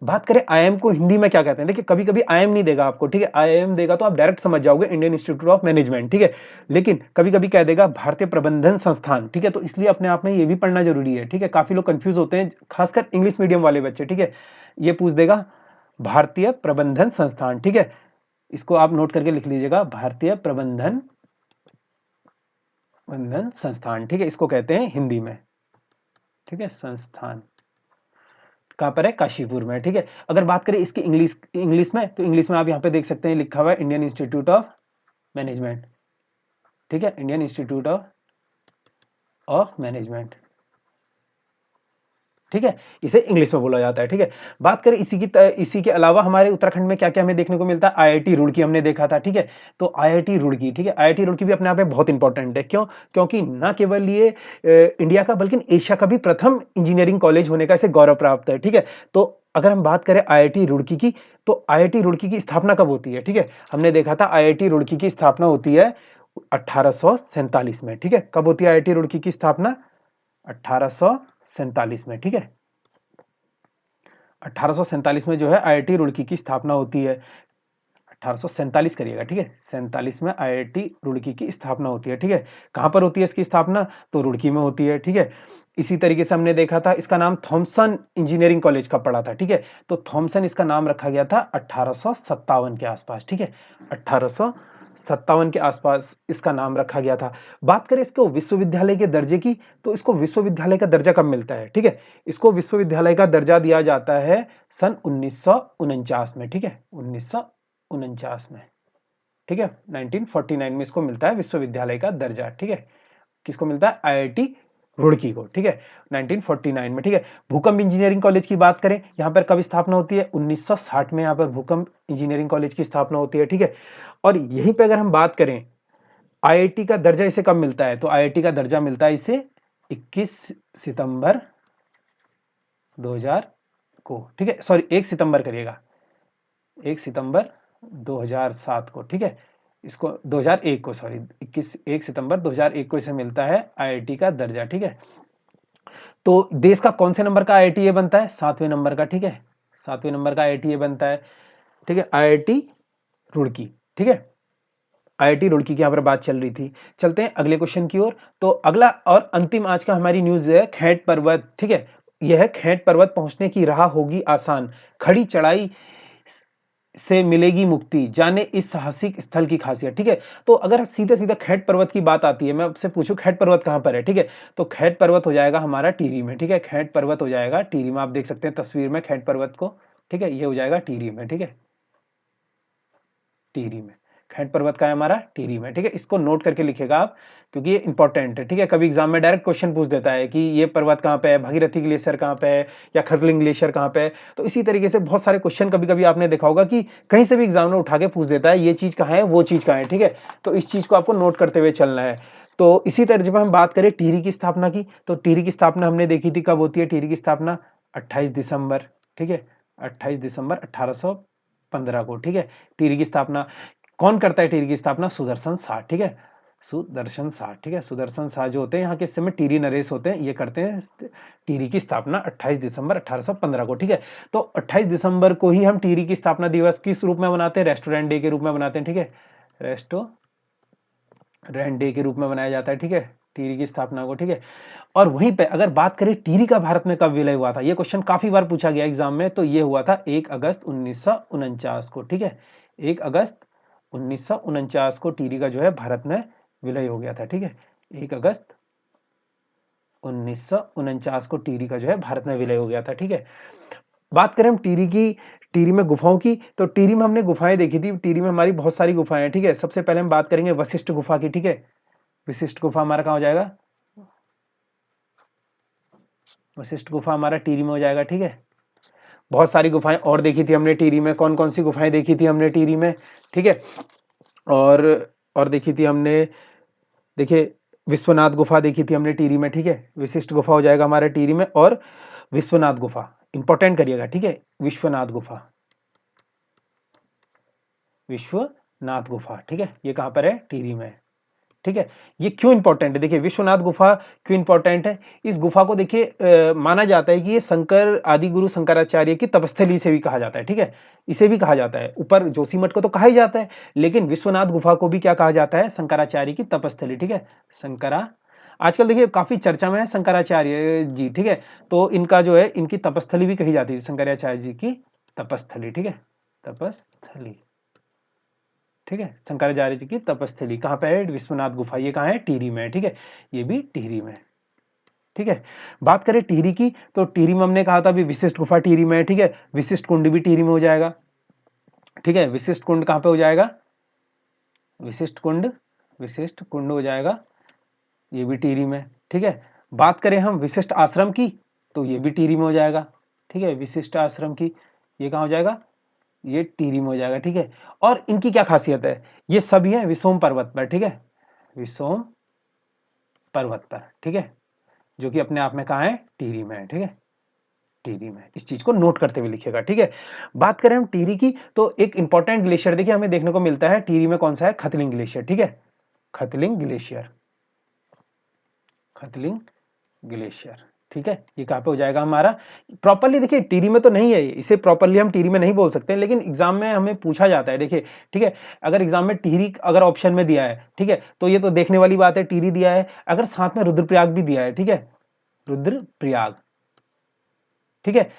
बात करें आईआईएम को हिंदी में क्या कहते हैं, देखिए कभी कभी आईआईएम नहीं देगा आपको, ठीक है, आईआईएम देगा तो आप डायरेक्ट समझ जाओगे इंडियन इंस्टीट्यूट ऑफ मैनेजमेंट, ठीक है, लेकिन कभी कभी कह देगा भारतीय प्रबंधन संस्थान, ठीक है, तो इसलिए अपने आप में ये भी पढ़ना जरूरी है, ठीक है। काफी लोग कंफ्यूज होते हैं, खासकर इंग्लिश मीडियम वाले बच्चे, ठीक है, ये पूछ देगा भारतीय प्रबंधन संस्थान, ठीक है, इसको आप नोट करके लिख लीजिएगा, भारतीय प्रबंधन संस्थान, ठीक है, इसको कहते हैं हिंदी में, ठीक है, संस्थान कहां पर है, काशीपुर में, ठीक है। अगर बात करें इसकी इंग्लिश में, तो इंग्लिश में आप यहां पे देख सकते हैं लिखा हुआ है इंडियन इंस्टीट्यूट ऑफ मैनेजमेंट, ठीक है, इंडियन इंस्टीट्यूट ऑफ मैनेजमेंट, ठीक है, इसे इंग्लिश में बोला जाता है, ठीक है। बात करें इसी के अलावा हमारे उत्तराखंड में क्या क्या हमें देखने को मिलता है, आईआईटी रुड़की हमने देखा था, ठीक है। तो आईआईटी रुड़की, ठीक है, आईआईटी रुड़की भी अपने आप में बहुत इंपॉर्टेंट है, क्यों, क्योंकि ना केवल ये इंडिया का बल्कि एशिया का भी प्रथम इंजीनियरिंग कॉलेज होने का इसे गौरव प्राप्त है, ठीक है। तो अगर हम बात करें आईआईटी रुड़की की, तो आईआईटी रुड़की की स्थापना कब होती है, ठीक है, हमने देखा था आईआईटी रुड़की की स्थापना होती है 1847 में, ठीक है। कब होती है आईआईटी रुड़की की स्थापना, 1847 में, ठीक है, 1847 में जो है आईआईटी रुड़की की स्थापना होती है, 1847 करिएगा, ठीक है, 47 में आईआईटी रुड़की की स्थापना होती है, ठीक है। कहां पर होती है इसकी स्थापना, तो रुड़की में होती है, ठीक है। इसी तरीके से हमने देखा था इसका नाम थॉमसन इंजीनियरिंग कॉलेज का पड़ा था, ठीक है, तो थॉमसन इसका नाम रखा गया था 1857 के आसपास, ठीक है, 1857 के आसपास इसका नाम रखा गया था। बात करें इसको विश्वविद्यालय के दर्जे की, तो इसको विश्वविद्यालय का दर्जा कब मिलता है, ठीक है, इसको विश्वविद्यालय का दर्जा दिया जाता है सन 1949 में, ठीक है, 1949 में, ठीक है, 1949 में इसको मिलता है विश्वविद्यालय का दर्जा, ठीक है, किसको मिलता है, आईआईटी रुड़की को, ठीक है, 1949 में, ठीक है। भूकंप इंजीनियरिंग कॉलेज की बात करें, यहां पर कब स्थापना होती है, 1960 में यहां पर भूकंप इंजीनियरिंग कॉलेज की स्थापना होती है, ठीक है। और यहीं पे अगर हम बात करें आईआईटी का दर्जा इसे कब मिलता है, तो आईआईटी का दर्जा मिलता है इसे 21 सितंबर 2000 को, ठीक है, सॉरी 1 सितंबर करिएगा, 1 सितंबर 2007 को, ठीक है, इसको 2001 को, सॉरी 1 सितंबर 2001 को इसे मिलता है आईआईटी का दर्जा, ठीक है। तो देश का कौन से नंबर का आईआईटी ये बनता है, 7वें नंबर का, ठीक है, 7वें नंबर का आईआईटी ये बनता है, ठीक है, आईआईटी रुड़की, ठीक है, आईआईटी रुड़की की यहाँ पर बात चल रही थी। चलते हैं अगले क्वेश्चन की ओर। तो अगला और अंतिम आज का हमारी न्यूज है खेट पर्वत, ठीक है, यह खेट पर्वत पहुंचने की राह होगी आसान, खड़ी चढ़ाई से मिलेगी मुक्ति, जाने इस साहसिक स्थल की खासियत, ठीक है। तो अगर सीधे सीधे खेट पर्वत की बात आती है, मैं आपसे पूछूं खेट पर्वत कहां पर है, ठीक है, तो खेट पर्वत हो जाएगा हमारा टिहरी में, ठीक है, खेट पर्वत हो जाएगा टिहरी में, आप देख सकते हैं तस्वीर में खेट पर्वत को, ठीक है, ये हो जाएगा टिहरी में, ठीक है, टिहरी में, खैट पर्वत का है हमारा टिहरी में, ठीक है, इसको नोट करके लिखेगा आप, क्योंकि ये इंपॉर्टेंट है, ठीक है। कभी एग्जाम में डायरेक्ट क्वेश्चन पूछ देता है कि ये पर्वत कहाँ पे है, भागीरथी ग्लेशियर कहाँ पे है, या खरलिंग ग्लेशियर कहाँ पे है। तो इसी तरीके से बहुत सारे क्वेश्चन कभी कभी आपने देखा होगा कि कहीं से भी एग्जाम में उठा के पूछ देता है ये चीज कहाँ है, वो चीज कहाँ है, ठीक है। तो इस चीज को आपको नोट करते हुए चलना है। तो इसी तरीके से हम बात करें टिहरी की स्थापना की, तो टिहरी की स्थापना हमने देखी थी, कब होती है टिहरी की स्थापना, 28 दिसंबर, ठीक है, 28 दिसंबर 1815 को, ठीक है, टिहरी की स्थापना कौन करता है, टिहरी की स्थापना, सुदर्शन शाह, ठीक है, सुदर्शन शाह, ठीक है, सुदर्शन शाह जो होते हैं यहाँ के समय टिहरी नरेश होते हैं, ये करते हैं टिहरी की स्थापना 28 दिसंबर 1815 को, ठीक है। तो 28 दिसंबर को ही हम टिहरी की स्थापना दिवस किस रूप में मनाते हैं, रेस्टोरेंट डे के रूप में मनाते हैं, ठीक है, रेस्टोरेंट डे के रूप में मनाया जाता है, ठीक है, टिहरी की स्थापना को, ठीक है। और वहीं पे अगर बात करें टिहरी का भारत में कब विलय हुआ था, ये क्वेश्चन काफी बार पूछा गया एग्जाम में, तो ये हुआ था 1 अगस्त 1949 को, ठीक है, 1 अगस्त 1949 को टिहरी का जो है भारत में विलय हो गया था, ठीक है, 1 अगस्त 1949 को टिहरी का जो है भारत में विलय हो गया था, ठीक है। बात करें हम टिहरी में गुफाओं की, तो टिहरी में हमने गुफाएँ देखी थी, टिहरी में हमारी बहुत सारी गुफाएँ हैं, ठीक है। सबसे पहले हम बात करेंगे वशिष्ठ गुफा की, ठीक है। वशिष्ठ गुफा हमारा कहाँ हो जाएगा? वशिष्ठ गुफा हमारा टिहरी में हो जाएगा, ठीक है। बहुत सारी गुफाएं और देखी थी हमने टिहरी में, कौन कौन सी गुफाएं देखी थी हमने टिहरी में, ठीक है। और और देखी थी हमने, देखिए विश्वनाथ गुफा देखी थी हमने टिहरी में, ठीक है। विशिष्ट गुफा हो जाएगा हमारे टिहरी में, और विश्वनाथ गुफा इंपॉर्टेंट करिएगा, ठीक है। विश्वनाथ गुफा, विश्वनाथ गुफा, ठीक है। ये कहाँ पर है? टिहरी में, ठीक है। ये क्यों इंपॉर्टेंट है? देखिए विश्वनाथ गुफा क्यों इंपॉर्टेंट है? इस गुफा को देखिए माना जाता है कि ये शंकर आदि गुरु शंकराचार्य की तपस्थली से भी कहा जाता है, ठीक है। इसे भी कहा जाता है, ऊपर जोशीमठ को तो कहा ही जाता है, लेकिन विश्वनाथ गुफा को भी क्या कहा जाता है? शंकराचार्य की तपस्थली, ठीक है। शंकरा आजकल देखिए काफी चर्चा में है शंकराचार्य जी, ठीक है। तो इनका जो है, इनकी तपस्थली भी कही जाती है, शंकराचार्य जी की तपस्थली, ठीक है। तपस्थली, ठीक है। शंकराचार्य जी की तपस्थली कहाँ पे है? विश्वनाथ गुफा। ये कहाँ है? टिहरी में है, ठीक है। ये भी टिहरी में, ठीक है। बात करें टिहरी की, तो टिहरी में हमने कहा था अभी विशिष्ट गुफा टिहरी में है, ठीक है। विशिष्ट कुंड भी टिहरी में हो जाएगा, ठीक है। विशिष्ट कुंड कहाँ पे हो जाएगा? विशिष्ट कुंड हो जाएगा, ये भी टिहरी में, ठीक है। बात करें हम विशिष्ट आश्रम की, तो ये भी टिहरी में हो जाएगा, ठीक है। विशिष्ट आश्रम की, ये कहाँ हो जाएगा? ये टिहरी में हो जाएगा, ठीक है। और इनकी क्या खासियत है? ये सभी हैं विसोम पर्वत पर, ठीक है। विसोम पर्वत पर, ठीक है। जो कि अपने आप में कहाँ है? टिहरी में है, ठीक है। टिहरी में, इस चीज को नोट करते हुए लिखिएगा, ठीक है। बात करें हम टिहरी की, तो एक इंपॉर्टेंट ग्लेशियर देखिए हमें देखने को मिलता है टिहरी में, कौन सा है? खतलिंग ग्लेशियर, ठीक है। खतलिंग ग्लेशियर, खतलिंग ग्लेशियर, ठीक है। ये कहाँ पे हो जाएगा हमारा? प्रॉपरली देखिए टिहरी में तो नहीं है, इसे प्रॉपरली हम टिहरी में नहीं बोल सकते, लेकिन एग्जाम में हमें पूछा जाता है, देखिए, ठीक है। अगर एग्जाम में टिहरी अगर ऑप्शन में दिया है, ठीक है, तो ये तो देखने वाली बात है, टिहरी दिया है, अगर साथ में रुद्रप्रयाग भी दिया है, ठीक है, रुद्रप्रयाग, ठीक है,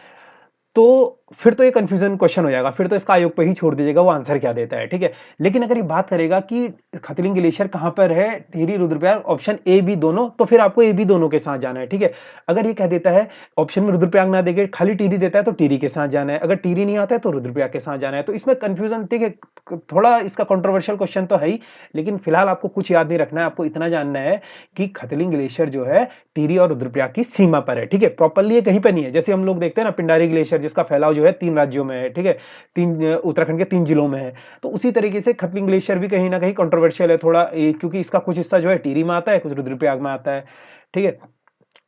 तो फिर तो ये कंफ्यूजन क्वेश्चन हो जाएगा, फिर तो इसका आयोग पे ही छोड़ दीजिएगा वो आंसर क्या देता है, ठीक है। लेकिन अगर ये बात करेगा कि खतलिंग ग्लेशियर कहां पर है, Tehri Rudraprayag, option A B दोनों, तो फिर आपको ए बी दोनों के साथ जाना है, ठीक है। अगर ये कह देता है ऑप्शन में रुद्रप्रयाग ना देके खाली टिहरी देता है, तो टिहरी के साथ जाना है, अगर टिहरी नहीं आता है तो रुद्रप्रयाग के साथ जाना है। तो इसमें कंफ्यूजन, ठीक है, थोड़ा इसका कंट्रोवर्शियल क्वेश्चन तो है ही, लेकिन फिलहाल आपको कुछ याद नहीं रखना है, आपको इतना जानना है कि खतलिंग ग्लेशियर जो है टिहरी और रुद्रप्रयाग की सीमा पर है, ठीक है। प्रॉपरली ये कहीं पे नहीं है, जैसे हम लोग देखते हैं ना पिंडारी ग्लेशियर, जिसका फैलाव जो है 3 राज्यों में है, ठीक है, 3 उत्तराखंड के 3 जिलों में है। तो उसी तरीके से खतलिंग ग्लेशियर भी कहीं ना कहीं कंट्रोवर्शियल है थोड़ा, क्योंकि इसका कुछ हिस्सा जो है टिहरी में आता है, कुछ रुद्रप्रयाग में आता है, ठीक है।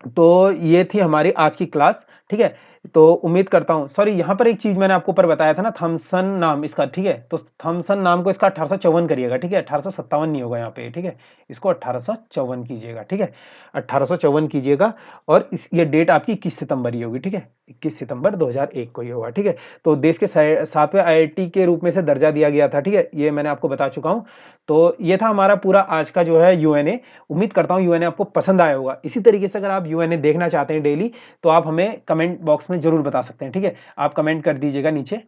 तो ये थी हमारी आज की क्लास, ठीक है। तो उम्मीद करता हूँ, सॉरी यहाँ पर एक चीज मैंने आपको ऊपर बताया था ना, थॉमसन नाम इसका, ठीक है। तो थॉमसन नाम को इसका 1854 करिएगा, ठीक है, 1857 नहीं होगा यहाँ पे, ठीक है। इसको 1854 कीजिएगा, ठीक है, 1854 कीजिएगा। और इस ये डेट आपकी 21 सितंबर ही होगी, ठीक है, 21 सितंबर 2001 को ही होगा, ठीक है। तो देश के 7वें IIT के रूप में से दर्जा दिया गया था, ठीक है, ये मैंने आपको बता चुका हूँ। तो ये था हमारा पूरा आज का जो है UNA। उम्मीद करता हूँ UNA आपको पसंद आया होगा। इसी तरीके से अगर आप UNA देखना चाहते हैं डेली, तो आप हमें कमेंट बॉक्स में जरूर बता सकते हैं, ठीक है। आप कमेंट कर दीजिएगा नीचे,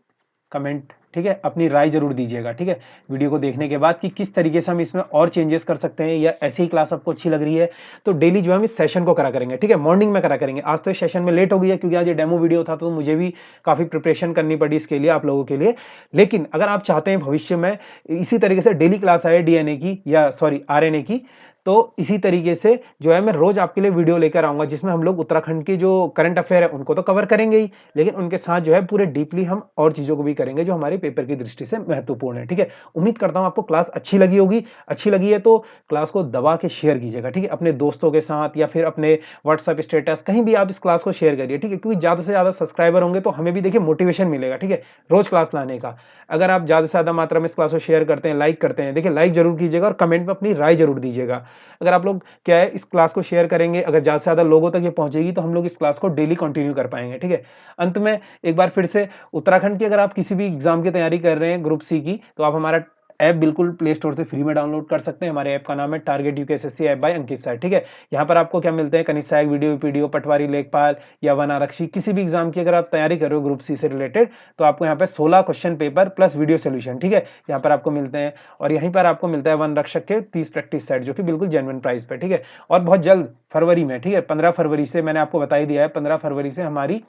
कमेंट, ठीक है, अपनी राय जरूर दीजिएगा, ठीक है, वीडियो को देखने के बाद, कि किस तरीके से हम इसमें और चेंजेस कर सकते हैं, या ऐसी ही क्लास आपको अच्छी लग रही है तो डेली जो है हम इस सेशन को करा करेंगे, ठीक है, मॉर्निंग में करा करेंगे। आज तो इस सेशन में लेट हो गया क्योंकि आज ये डेमो वीडियो था, तो मुझे भी काफ़ी प्रिपरेशन करनी पड़ी इसके लिए, आप लोगों के लिए। लेकिन अगर आप चाहते हैं भविष्य में इसी तरीके से डेली क्लास आए DNA की, या सॉरी RNA की, तो इसी तरीके से जो है मैं रोज आपके लिए वीडियो लेकर आऊंगा, जिसमें हम लोग उत्तराखंड की जो करंट अफेयर है उनको तो कवर करेंगे ही, लेकिन उनके साथ जो है पूरे डीपली हम और चीजों को भी करेंगे जो हमारे पेपर की दृष्टि से महत्वपूर्ण है, ठीक है। उम्मीद करता हूं आपको क्लास अच्छी लगी होगी। अच्छी लगी है तो क्लास को दबा के शेयर कीजिएगा, ठीक है, अपने दोस्तों के साथ, या फिर अपने व्हाट्सएप स्टेटस, कहीं भी आप इस क्लास को शेयर करिए, ठीक है, क्योंकि ज्यादा से ज्यादा सब्सक्राइबर होंगे तो हमें भी देखिए मोटिवेशन मिलेगा, ठीक है, रोज क्लास लाने का। अगर आप ज्यादा से ज्यादा मात्रा में इस क्लास को शेयर करते हैं, लाइक करते हैं, देखिए लाइक जरूर कीजिएगा और कमेंट में अपनी राय जरूर दीजिएगा। अगर आप लोग क्या है इस क्लास को शेयर करेंगे, अगर ज़्यादा से ज़्यादा लोगों तक ये पहुंचेगी, तो हम लोग इस क्लास को डेली कंटिन्यू कर पाएंगे, ठीक है। अंत में एक बार फिर से, उत्तराखंड की अगर आप किसी भी एग्जाम की तैयारी कर रहे हैं ग्रुप C की, तो आप हमारा ऐप बिल्कुल प्ले स्टोर से फ्री में डाउनलोड कर सकते हैं। हमारे ऐप का नाम है target UPSSC app by Ankit sir, ठीक है। यहाँ पर आपको क्या मिलते हैं, कनिष्ठ सहायक, वीडियो पीडीओ, पटवारी, लेखपाल या वन आरक्षी, किसी भी एग्जाम की अगर आप तैयारी कर रहे हो ग्रुप सी से रिलेटेड, तो आपको यहाँ पे 16 question paper plus video solution, ठीक है, यहाँ पर आपको मिलते हैं। और यहीं पर आपको मिलता है वन रक्षक के 30 प्रैक्टिस सेट, जो कि बिल्कुल जेन्युइन प्राइस पे, ठीक है। और बहुत जल्द फरवरी में, ठीक है, 15 फरवरी से, मैंने आपको बता ही दिया है, 15 फरवरी से हमारी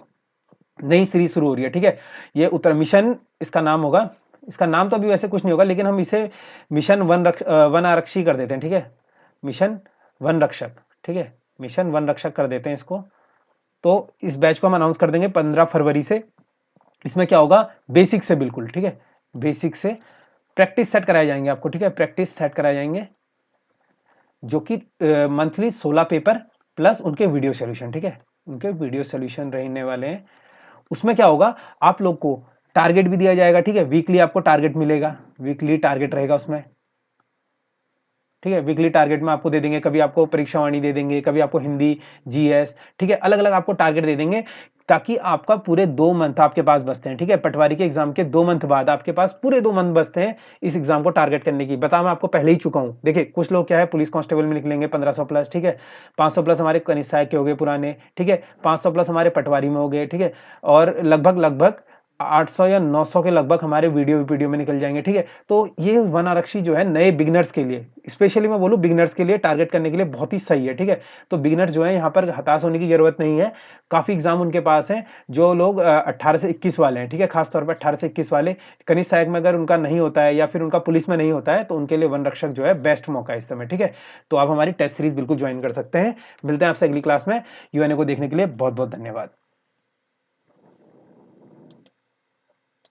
नई सीरीज शुरू हो रही है, ठीक है। ये उत्तर मिशन इसका नाम होगा। इसका नाम तो अभी वैसे कुछ नहीं होगा, लेकिन हम इसे मिशन वन आरक्षी कर देते हैं, ठीक है। मिशन वन रक्षक, ठीक है, मिशन वन रक्षक कर देते हैं इसको। तो इस बैच को हम अनाउंस कर देंगे 15 फरवरी से। इसमें क्या होगा, बेसिक से बिल्कुल, ठीक है, बेसिक से प्रैक्टिस सेट कराए जाएंगे आपको, ठीक है, प्रैक्टिस सेट कराए जाएंगे, जो कि मंथली 16 पेपर प्लस उनके वीडियो सोल्यूशन, ठीक है, उनके वीडियो सोल्यूशन रहने वाले हैं। उसमें क्या होगा, आप लोग को टारगेट भी दिया जाएगा, ठीक है, वीकली आपको टारगेट मिलेगा, वीकली टारगेट रहेगा उसमें, ठीक है। वीकली टारगेट में आपको दे देंगे, कभी आपको परीक्षावाणी दे देंगे, कभी आपको हिंदी, जीएस, ठीक है, अलग अलग आपको टारगेट दे देंगे, ताकि आपका पूरे 2 मंथ आपके पास बचते हैं, ठीक है। पटवारी के एग्जाम के 2 मंथ बाद आपके पास पूरे 2 मंथ बचते हैं इस एग्जाम को टारगेट करने की। बता मैं आपको पहले ही चुका हूं। देखिए कुछ लोग क्या है, पुलिस कांस्टेबल में निकलेंगे 1500 प्लस, ठीक है, 500 प्लस हमारे कनिष्ठ सहायक के हो गए पुराने, ठीक है, 500 प्लस हमारे पटवारी में हो गए, ठीक है, और लगभग 800 या 900 के लगभग हमारे वीडियो में निकल जाएंगे, ठीक है। तो ये वन आरक्षी जो है नए बिगिनर्स के लिए, स्पेशली मैं बोलूं बिगिनर्स के लिए टारगेट करने के लिए बहुत ही सही है, ठीक है। तो बिगिनर जो है यहाँ पर हताश होने की जरूरत नहीं है। काफी एग्जाम उनके पास हैं, जो लोग 18 से 21 वाले हैं, ठीक है, खासतौर पर 18 से 21 वाले। कनिष्ठ सहायक में अगर उनका नहीं होता है या फिर उनका पुलिस में नहीं होता है, तो उनके लिए वन रक्षक जो है बेस्ट मौका है इस समय, ठीक है। तो आप हमारी टेस्ट सीरीज बिल्कुल ज्वाइन कर सकते हैं। मिलते हैं आपसे अगली क्लास में। यूएनए को देखने के लिए बहुत बहुत धन्यवाद।